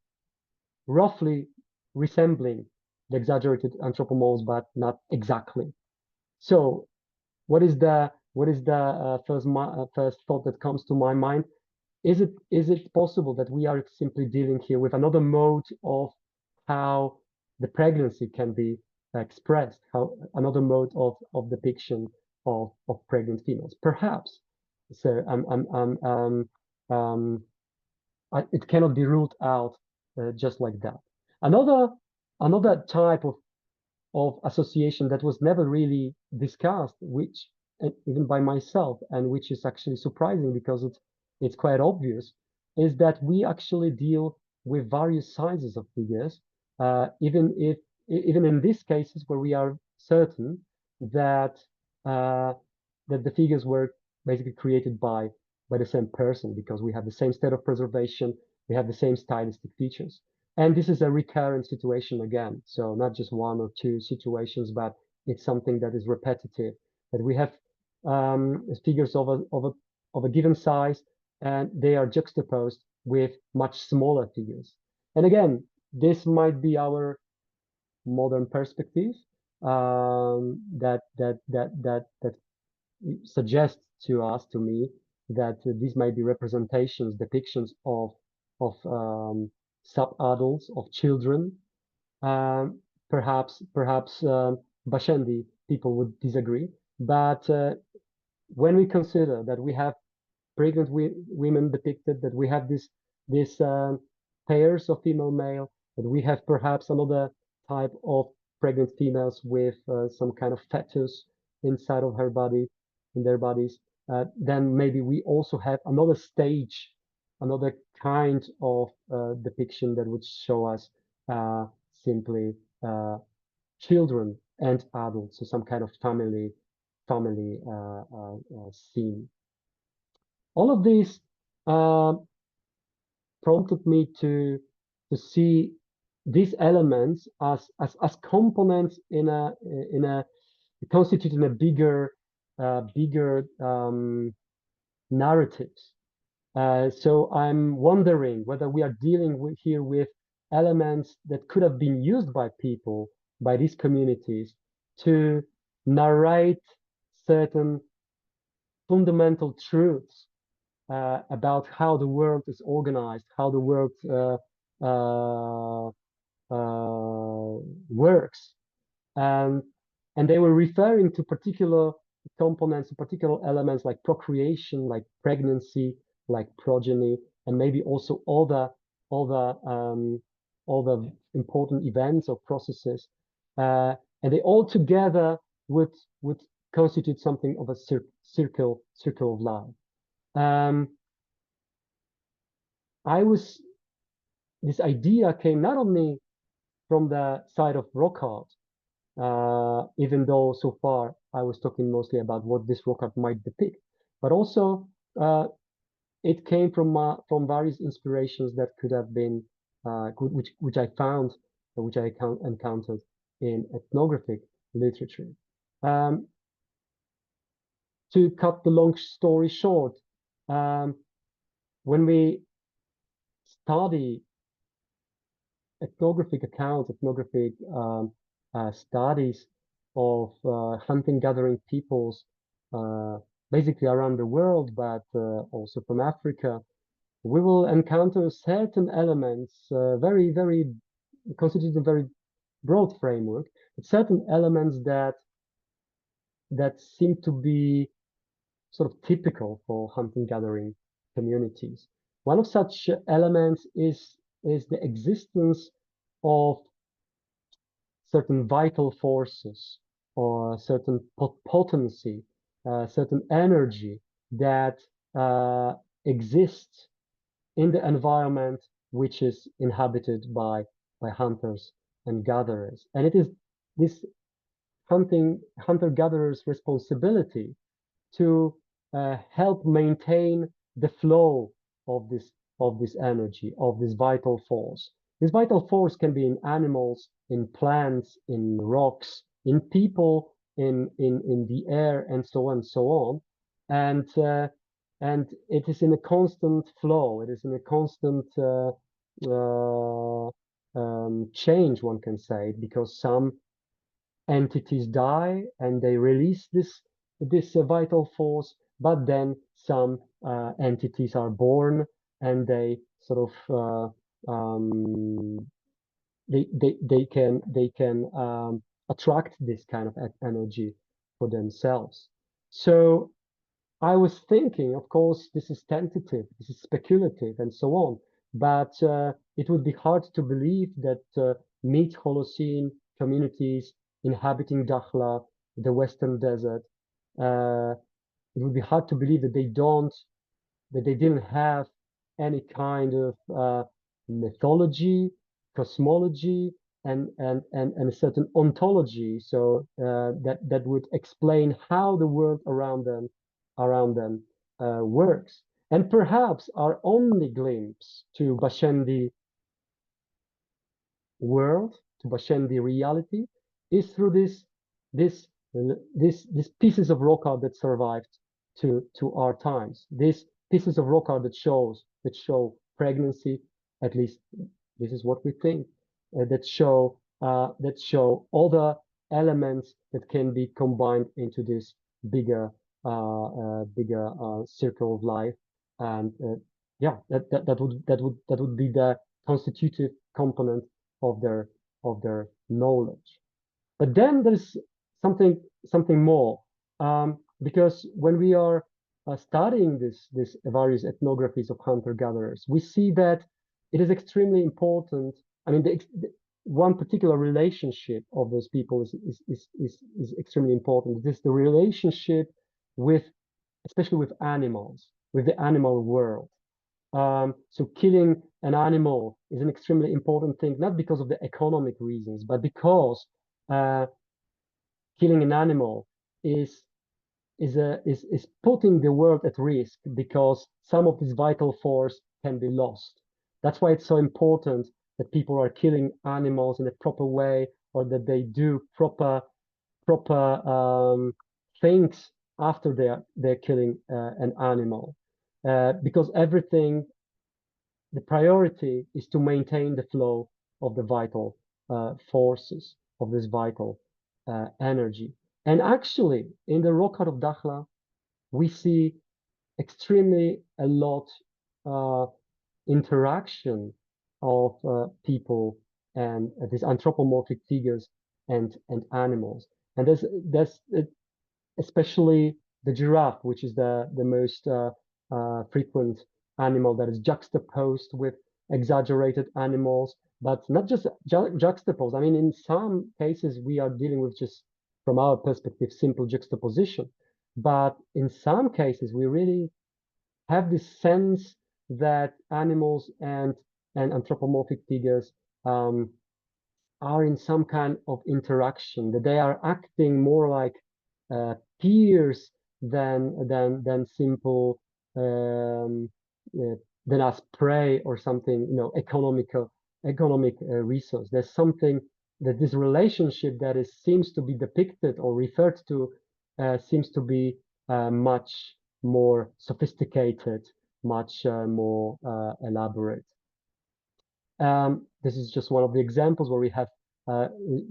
roughly resembling the exaggerated anthropomorphs, but not exactly. So what is the first thought that comes to my mind? Is it possible that we are simply dealing here with another mode of how the pregnancy can be expressed, how another mode of depiction of pregnant females? Perhaps. So it cannot be ruled out just like that. Another type of association that was never really discussed, which even by myself, and which is actually surprising because it's quite obvious, is that we actually deal with various sizes of figures, even in these cases where we are certain that that the figures were basically created by the same person, because we have the same state of preservation, we have the same stylistic features. And this is a recurrent situation again. So not just one or two situations, but it's something that is repetitive, that we have figures of a given size, and they are juxtaposed with much smaller figures. And again, this might be our modern perspective that suggests to me, that these might be representations, depictions of sub-adults, of children. Perhaps Bashendi people would disagree, but when we consider that we have pregnant women depicted, that we have this pairs of female male, that we have perhaps another type of pregnant females with some kind of fetus inside of her body, in their bodies, then maybe we also have another stage, another kind of depiction that would show us simply children and adults, so some kind of family scene. All of these prompted me to see these elements as components in a constituting a bigger narratives. So I'm wondering whether we are dealing here with elements that could have been used by people, by these communities, to narrate certain fundamental truths about how the world is organized, how the world works, and they were referring to particular components, particular elements like procreation, like pregnancy, like progeny, and maybe also other important events or processes, and they all together would constitute something of a circle of life. This idea came not only from the side of rock art, even though so far I was talking mostly about what this rock art might depict, but also it came from various inspirations that could have been which I found, which I encountered in ethnographic literature. To cut the long story short, when we study ethnographic accounts, ethnographic studies of hunting gathering peoples, basically around the world, but also from Africa, we will encounter certain elements, very constitute a very broad framework, but certain elements that seem to be sort of typical for hunting gathering communities. One of such elements is the existence of certain vital forces or certain potency, certain energy that exists in the environment which is inhabited by hunters and gatherers. And it is this hunter-gatherers' responsibility to help maintain the flow of this energy, of this vital force. This vital force can be in animals, in plants, in rocks, in people, in the air, and so on and so on. And it is in a constant flow. It is in a constant change, one can say, because some entities die and they release this vital force, but then some entities are born and they sort of they can attract this kind of energy for themselves. So I was thinking, of course, this is tentative, this is speculative, and so on, but it would be hard to believe that mid-Holocene communities inhabiting Dakhla, the Western Desert, it would be hard to believe that they didn't have any kind of mythology, cosmology, and a certain ontology, so that would explain how the world around them works. And perhaps our only glimpse to Bashendi world, to Bashendi reality, is through these pieces of rock art that survived to our times. These pieces of rock art that show pregnancy, at least this is what we think, that show all the elements that can be combined into this bigger circle of life. And yeah, that would be the constitutive component of their knowledge. But then there's something more, because when we are studying this various ethnographies of hunter-gatherers, we see that it is extremely important. I mean, one particular relationship of those people is extremely important. It is the relationship with, especially with animals, with the animal world. So killing an animal is an extremely important thing, not because of the economic reasons, but because killing an animal is putting the world at risk, because some of this vital force can be lost. That's why it's so important that people are killing animals in a proper way, or that they do proper things after they're killing an animal, because the priority is to maintain the flow of the vital forces, of this vital energy. And actually, in the rock art of Dakhla, we see extremely a lot interaction of people and these anthropomorphic figures and animals. And there's especially the giraffe, which is the most frequent animal that is juxtaposed with exaggerated animals, but not just juxtaposed. I mean, in some cases, we are dealing with just from our perspective, simple juxtaposition. But in some cases, we really have this sense that animals and anthropomorphic figures are in some kind of interaction, that they are acting more like peers than simple than as prey or something, economic resource. There's something that this relationship that seems to be depicted or referred to seems to be much more sophisticated, much more elaborate. This is just one of the examples where we have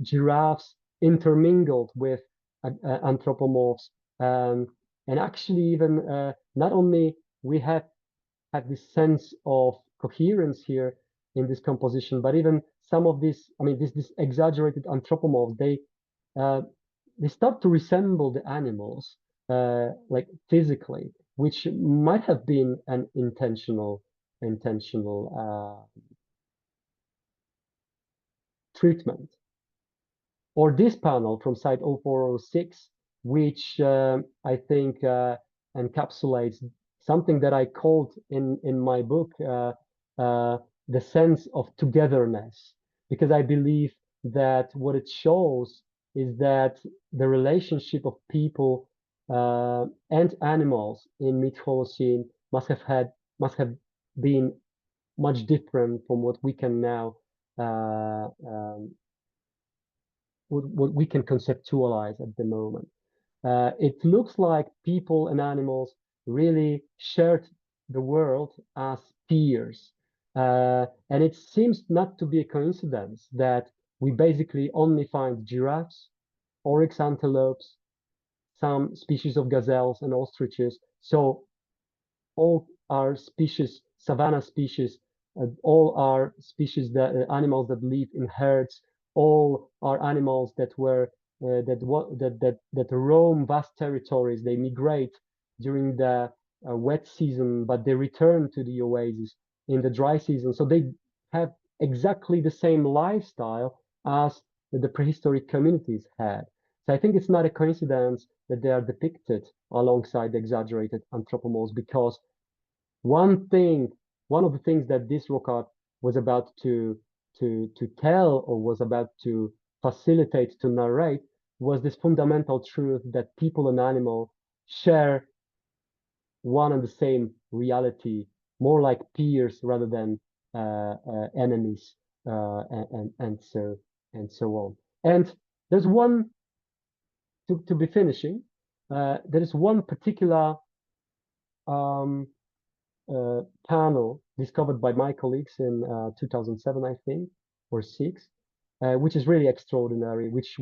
giraffes intermingled with anthropomorphs, and actually even not only we have this sense of coherence here in this composition, but even some of these, I mean, this exaggerated anthropomorphs, they start to resemble the animals, like physically, which might have been an intentional treatment. Or this panel from site 0406, which I think encapsulates something that I called in my book the sense of togetherness, because I believe that what it shows is that the relationship of people and animals in mid-Holocene must have been much different from what we can now what we can conceptualize at the moment. It looks like people and animals really shared the world as peers. And it seems not to be a coincidence that we basically only find giraffes, oryx antelopes, some species of gazelles and ostriches. So all our species, savanna species, all our species that animals that live in herds, all are animals that were that roam vast territories. They migrate during the wet season, but they return to the oasis in the dry season. So they have exactly the same lifestyle as the prehistoric communities had. So I think it's not a coincidence that they are depicted alongside the exaggerated anthropomorphs, because one of the things that this rock art was about to tell, or was about to facilitate, to narrate, was this fundamental truth that people and animal share one and the same reality, more like peers rather than enemies, and so on. And there's one to be finishing. There is one particular panel discovered by my colleagues in 2007, I think, or six, which is really extraordinary, which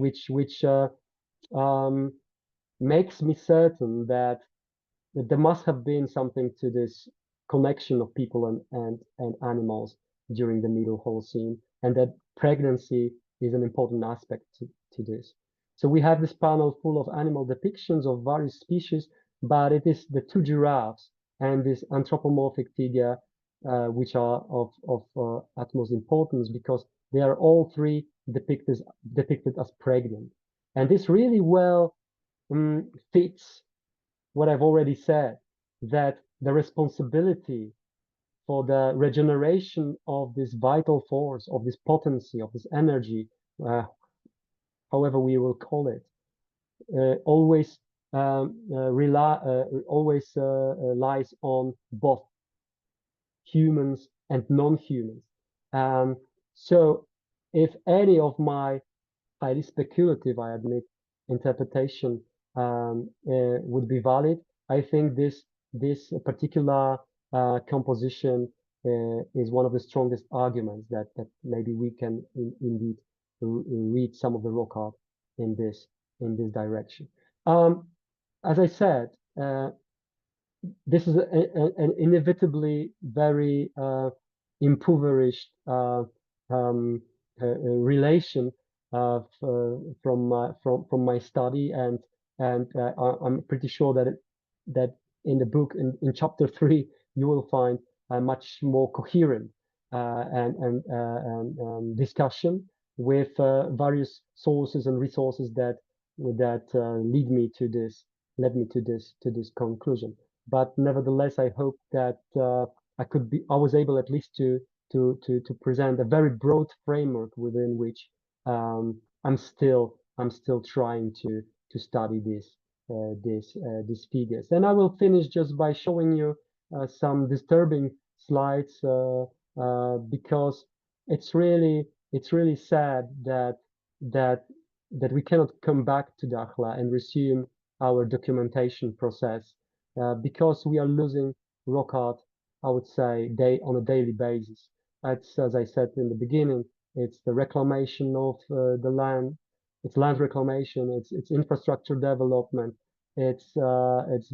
makes me certain that there must have been something to this connection of people and animals during the Middle Holocene, and that pregnancy is an important aspect to this. So we have this panel full of animal depictions of various species, but it is the two giraffes and this anthropomorphic figure which are of utmost importance, because they are all three depicted as pregnant. And this really well fits what I've already said, that the responsibility for the regeneration of this vital force, of this potency, of this energy, however we will call it, always lies on both humans and non-humans. So if any of my highly speculative, I admit, interpretation would be valid, I think this particular composition is one of the strongest arguments that maybe we can indeed read some of the rock art in this direction. As I said, this is an inevitably very impoverished relation from my study, and I'm pretty sure that in the book, in chapter 3, you will find a much more coherent and discussion with various sources and resources that that led me to this conclusion. But nevertheless, I hope that I was able at least to present a very broad framework within which I'm still trying to study these figures. And I will finish just by showing you some disturbing slides because it's really sad that we cannot come back to Dakhla and resume our documentation process because we are losing rock art, I would say, on a daily basis. It's, as I said in the beginning, it's the reclamation of the land, it's land reclamation, it's infrastructure development, it's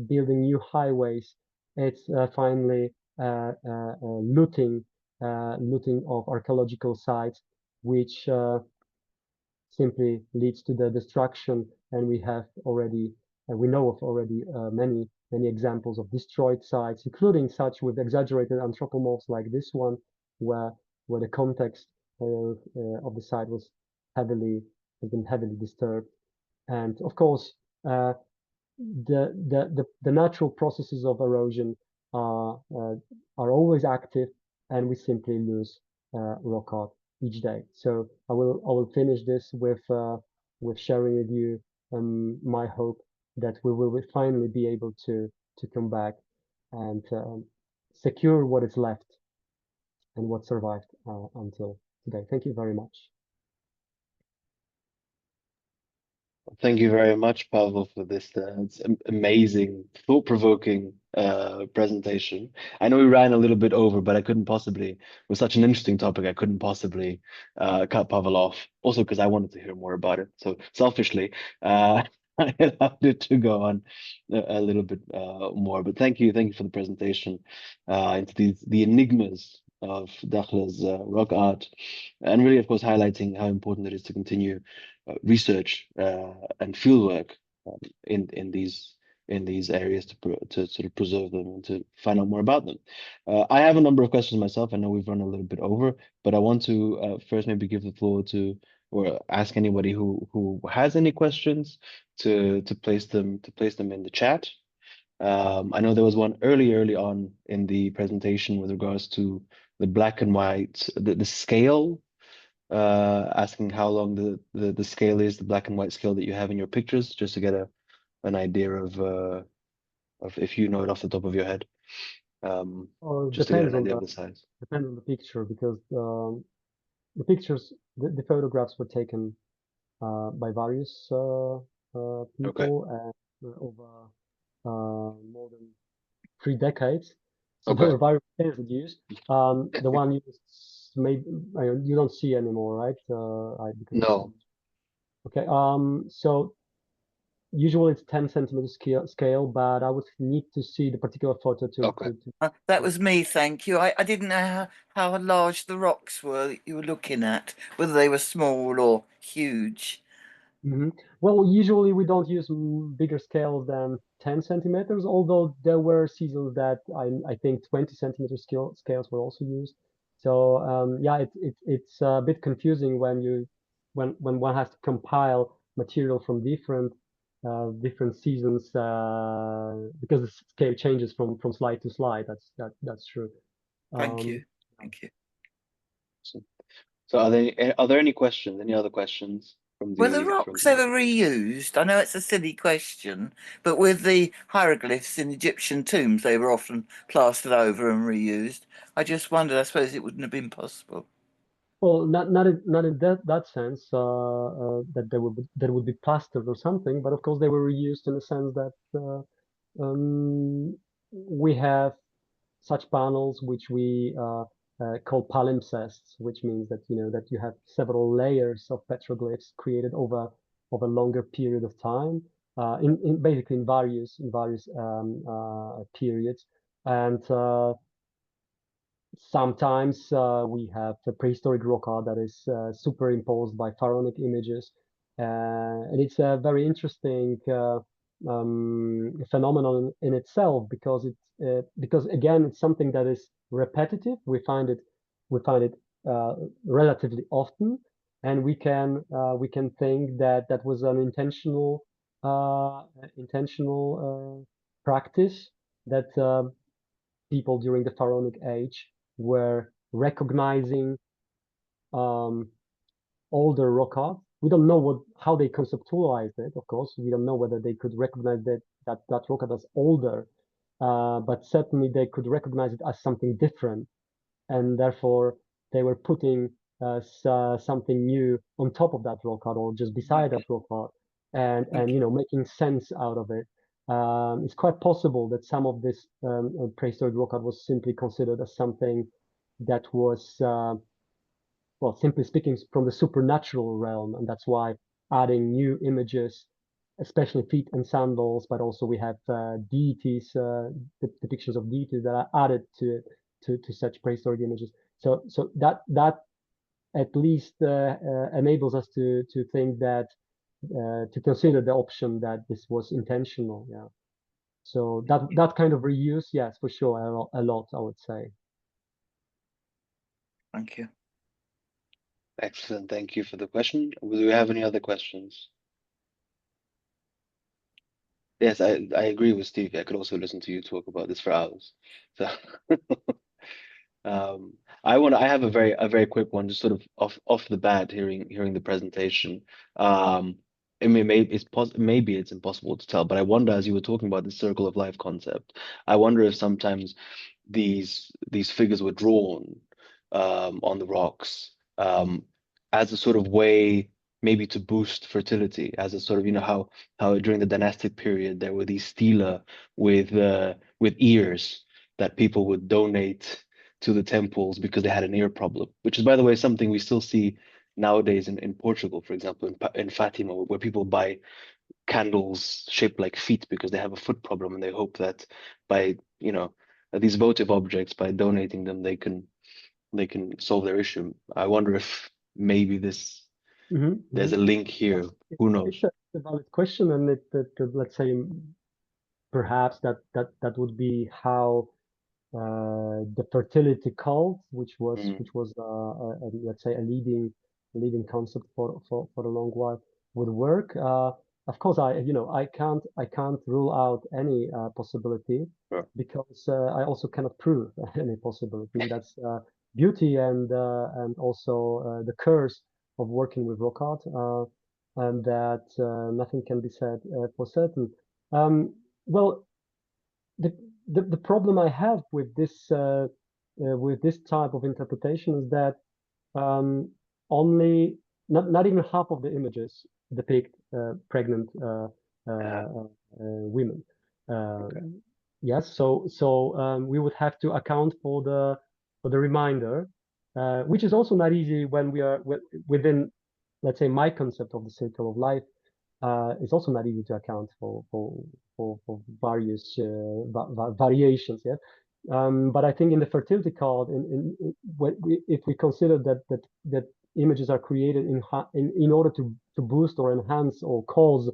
building new highways, it's finally looting of archaeological sites, which simply leads to the destruction. And we have already, we know of already many examples of destroyed sites, including such with exaggerated anthropomorphs like this one, where the context of the site has been heavily disturbed. And of course, the natural processes of erosion are always active, and we simply lose rock art each day. So I will finish this with sharing with you my hope that we will finally be able to come back and secure what is left and what survived until today. Thank you very much. Thank you very much, Pavel, for this amazing, thought-provoking presentation. I know we ran a little bit over, but I couldn't possibly, with such an interesting topic, I couldn't possibly cut Pavel off. Also, because I wanted to hear more about it. So selfishly, I allowed it to go on a little bit more. But thank you for the presentation into the enigmas of Dakhleh's rock art, and really, of course, highlighting how important it is to continue research and fieldwork in these areas to sort of preserve them and to find out more about them. I have a number of questions myself. I know we've run a little bit over, but I want to first maybe give the floor to or ask anybody who has any questions to place them in the chat. I know there was one early on in the presentation with regards to the black and white, the scale, asking how long the scale is, the black and white scale that you have in your pictures, just to get an idea of if you know it off the top of your head. Well, Just to get an idea of the size. Depends on the picture, because the pictures, the photographs were taken by various people over more than 3 decades. So there were various scales that used. The one used, maybe you don't see anymore, right? No. Okay. So usually it's 10 centimeter scale, but I would need to see the particular photo to that was me, thank you. I didn't know how large the rocks were that you were looking at, whether they were small or huge. Well, usually we don't use bigger scales than 10 centimeters, although there were seasons that I think 20 centimeter scales were also used. So yeah, it's a bit confusing when one has to compile material from different seasons because the scale changes from slide to slide. That's true. Thank you. Thank you. So are there any questions? Any other questions from the Were the rocks ever reused? I know it's a silly question, but with the hieroglyphs in Egyptian tombs, they were often plastered over and reused. I just wondered, I suppose it wouldn't have been possible. Well, not in that sense that they would be plastered or something, but of course they were reused in the sense that we have such panels which we call palimpsests, which means that that you have several layers of petroglyphs created over a longer period of time, in basically in various periods, and sometimes we have the prehistoric rock art that is superimposed by pharaonic images, and it's a very interesting phenomenon in itself because because again it's something that is repetitive. We find it relatively often, and we can think that that was an intentional practice that people during the pharaonic age were recognizing older rock art. We don't know how they conceptualized it, of course. We don't know whether they could recognize that rock art as older, but certainly they could recognize it as something different, and therefore they were putting something new on top of that rock art or just beside that rock art, and making sense out of it. It's quite possible that some of this prehistoric rock art was simply considered as something that was well, simply speaking, from the supernatural realm, and that's why adding new images, especially feet and sandals, but also we have deities, depictions of deities that are added to such prehistoric images. So that at least enables us to think that to consider the option that this was intentional. Yeah. So that kind of reuse, yes, for sure, a lot, I would say. Thank you. Excellent. Thank you for the question. Do we have any other questions? Yes, I agree with Steve. I could also listen to you talk about this for hours. So I have a very quick one, just sort of off the bat, hearing the presentation. I mean, maybe it's impossible to tell, but I wonder, as you were talking about the circle of life concept, I wonder if sometimes these figures were drawn on the rocks as a sort of way maybe to boost fertility, as a sort of, how during the dynastic period there were these stela with ears that people would donate to the temples because they had an ear problem, which is, by the way, something we still see nowadays in Portugal, for example, in Fatima, where people buy candles shaped like feet because they have a foot problem, and they hope that by, these votive objects, by donating them, they can solve their issue. I wonder if maybe there's a link here. Who knows? It's a valid question, and let's say perhaps that would be how the fertility cult, which was let's say a leading concept for a long while, would work. Of course, I can't rule out any possibility, Sure. because I also cannot prove any possibility. That's beauty and also the curse of working with rock art, and that nothing can be said for certain. Well, the problem I have with this type of interpretation is that only not even half of the images depict pregnant women. Okay. Yes, so we would have to account for the remainder, which is also not easy when we are within, let's say, my concept of the circle of life. It's also not easy to account for various variations. Yeah, but I think in the fertility card, if we consider that images are created in order to boost or enhance or cause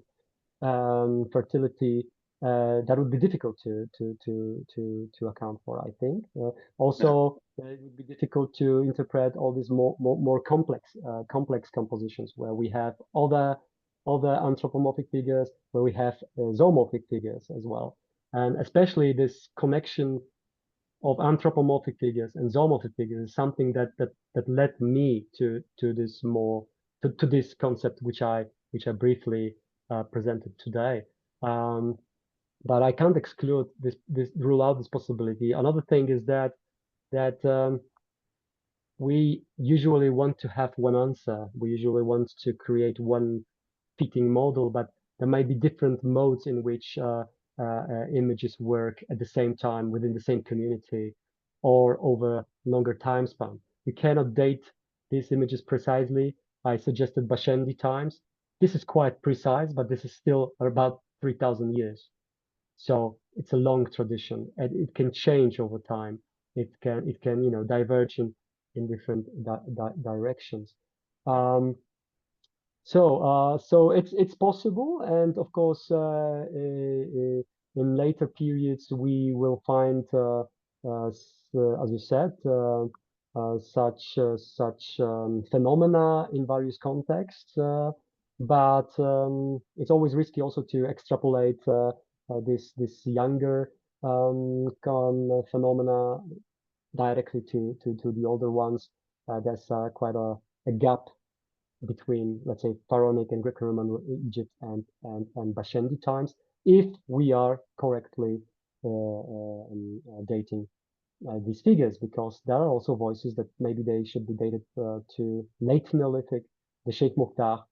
fertility, that would be difficult to account for, I think. Also, it would be difficult to interpret all these more complex compositions where we have other anthropomorphic figures, where we have zoomorphic figures as well, and especially this connection of anthropomorphic figures and zoomorphic figures is something that led me to this to this concept which I briefly presented today. But I can't exclude this rule out this possibility. Another thing is that we usually want to have one answer. We usually want to create one fitting model, but there might be different modes in which images work at the same time within the same community or over longer time span. We cannot date these images precisely. I suggested Bashendi times. This is quite precise, but this is still about 3,000 years. So it's a long tradition, and it can change over time. It can diverge in different directions. So it's possible, and of course, in later periods we will find, as you said, such phenomena in various contexts, but it's always risky also to extrapolate this younger phenomena directly to the older ones. There's quite a gap between, let's say, Pharaonic and Greco-Roman Egypt and Bashendi times, if we are correctly dating these figures, because there are also voices that maybe they should be dated to late Neolithic, the Sheikh Mukhtar.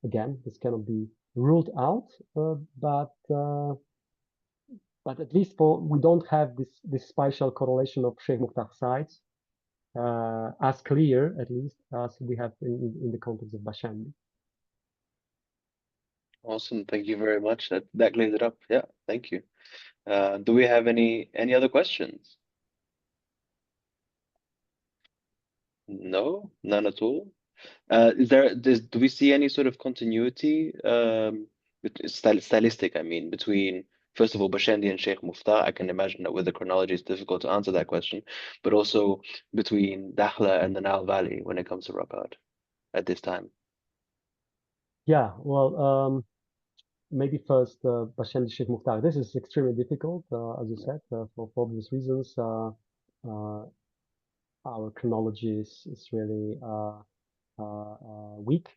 Again, this cannot be ruled out, but at least we don't have this spatial correlation of Sheikh Mukhtar sites as clear, at least, as we have in the context of Bashendi. Awesome. Thank you very much. That clears it up. Yeah, thank you. Do we have any other questions? No, none at all. Do we see any sort of continuity, stylistic, I mean, between, first of all, Bashendi and Sheikh Muftah? I can imagine that with the chronology, it's difficult to answer that question, but also between Dakhleh and the Nile Valley when it comes to rock art at this time. Yeah, well, maybe first Bashendi Sheikh Mukhtar. This is extremely difficult, as you said, for obvious reasons. Our chronology is really weak,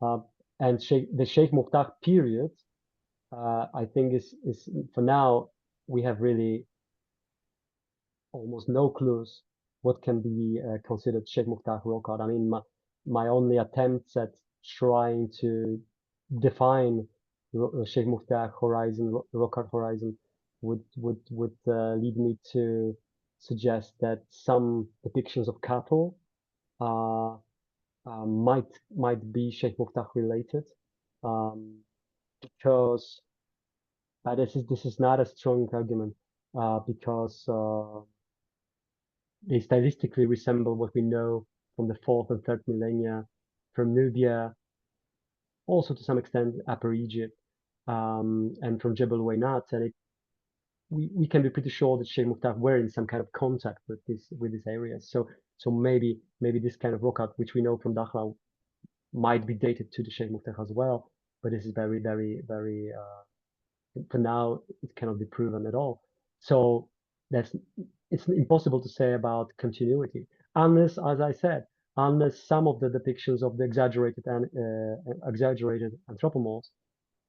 and the Sheikh Mukhtar period, I think is for now we have really almost no clues what can be considered Sheikh Mukhtar rock art. I mean, my only attempts at trying to define Sheikh Mukhtar horizon, rock art horizon, would lead me to suggest that some depictions of cattle might be Sheikh Mukhtar related, because this is not a strong argument, because they stylistically resemble what we know from the 4th and 3rd millennia from Nubia, also to some extent Upper Egypt, and from Jebel Waynat, and we can be pretty sure that Sheikh Mukhtar were in some kind of contact with these areas. So maybe this kind of rock art, which we know from Dakhleh, might be dated to the Sheikh Mukhtar as well. But this is very, very, very for now it cannot be proven at all. So it's impossible to say about continuity, unless, as I said, unless some of the depictions of the exaggerated anthropomorphs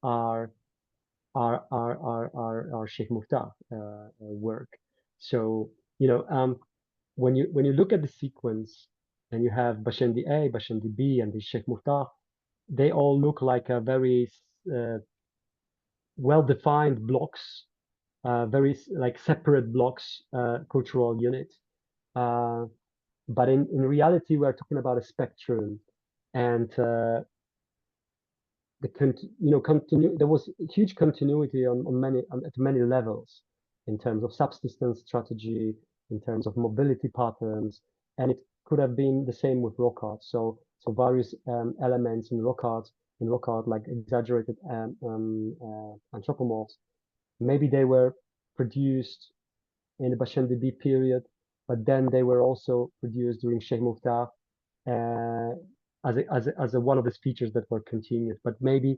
are Sheikh Mukhtar work. So when you look at the sequence and you have Bashendi A, Bashendi B, and the Sheikh Mukhtar, they all look like a very well-defined blocks, very like separate blocks, cultural units. But in reality, we're talking about a spectrum, and there was huge continuity at many levels in terms of subsistence strategy, in terms of mobility patterns, and it could have been the same with rock art. So various elements in rock art, like exaggerated anthropomorphs, maybe they were produced in the Bashendi B period, but then they were also produced during Sheikh Mukhtar as one of the features that were continued, but maybe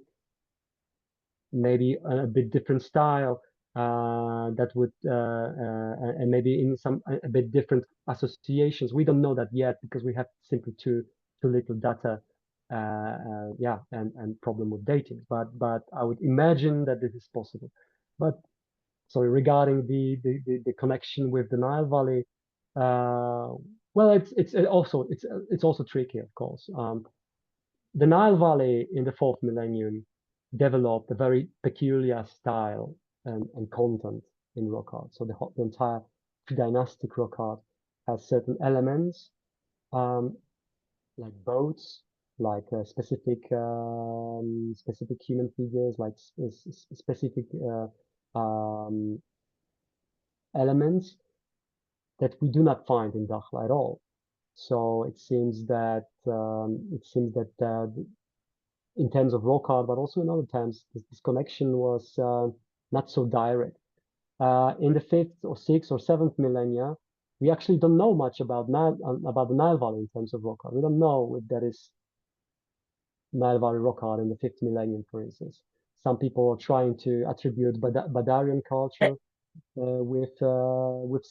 a bit different style that would and maybe in some a bit different associations. We don't know that yet because we have simply too little data. And problem with dating, but I would imagine that this is possible. But sorry, regarding the connection with the Nile Valley, well, it's also tricky, of course. The Nile Valley in the 4th millennium developed a very peculiar style and content in rock art. So the entire pre-dynastic rock art has certain elements, like boats, like specific human figures, like specific elements that we do not find in Dakhleh at all. So it seems that in terms of rock art, but also in other terms, this connection was not so direct. In the 5th or 6th or 7th millennia, we actually don't know much about the Nile Valley in terms of rock art. We don't know if there is Nile Valley rock art in the 5th millennium, for instance. Some people are trying to attribute Badarian culture with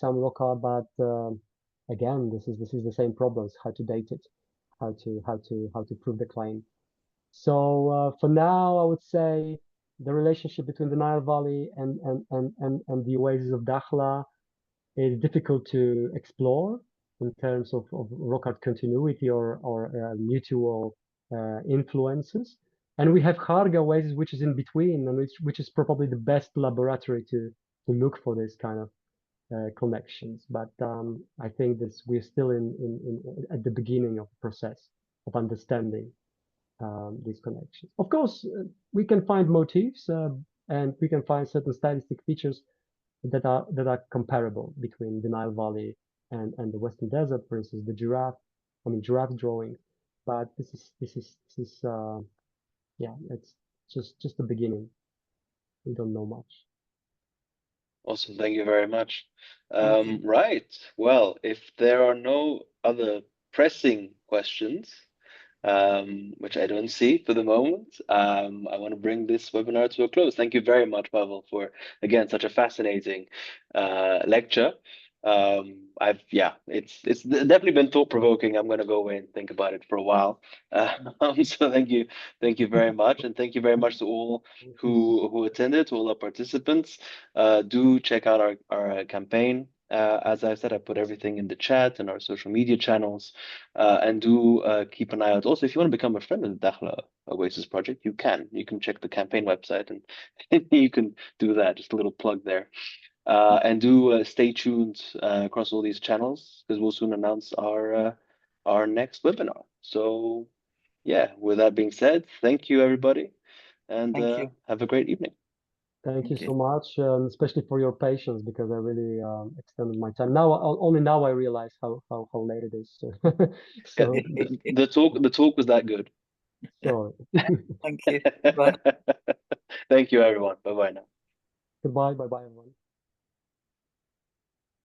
some rock art, but again, this is the same problems: how to date it, how to prove the claim. So for now, I would say the relationship between the Nile Valley and the oasis of Dakhla is difficult to explore in terms of rock art continuity or mutual influences. And we have Kharga oasis, which is in between, and which is probably the best laboratory to look for this kind of connections. But I think this we're still at the beginning of the process of understanding these connections. Of course, we can find motifs and we can find certain stylistic features that are comparable between the Nile Valley and the Western Desert, for instance, the giraffe drawing. But this is yeah, it's just the beginning. We don't know much. Awesome, thank you very much. Right, well, if there are no other pressing questions, which I don't see for the moment, I want to bring this webinar to a close. Thank you very much, Pavel, for, again, such a fascinating lecture. It's definitely been thought-provoking. I'm going to go away and think about it for a while. So thank you very much, and thank you very much to all who attended, to all our participants. Do check out our campaign. As I said, I put everything in the chat and our social media channels, and do keep an eye out. Also, if you want to become a friend of the Dakhla Oasis project, you can. You can check the campaign website and you can do that. Just a little plug there. And do stay tuned across all these channels, because we'll soon announce our next webinar. So yeah, with that being said, thank you everybody, and Thank you. have a great evening. Thank you Thank you. so much, especially for your patience, because I really extended my time. Only now I realize how late it is. So, The talk was that good. sorry. Thank you. Bye. Thank you everyone. Bye bye now. Goodbye, bye, everyone.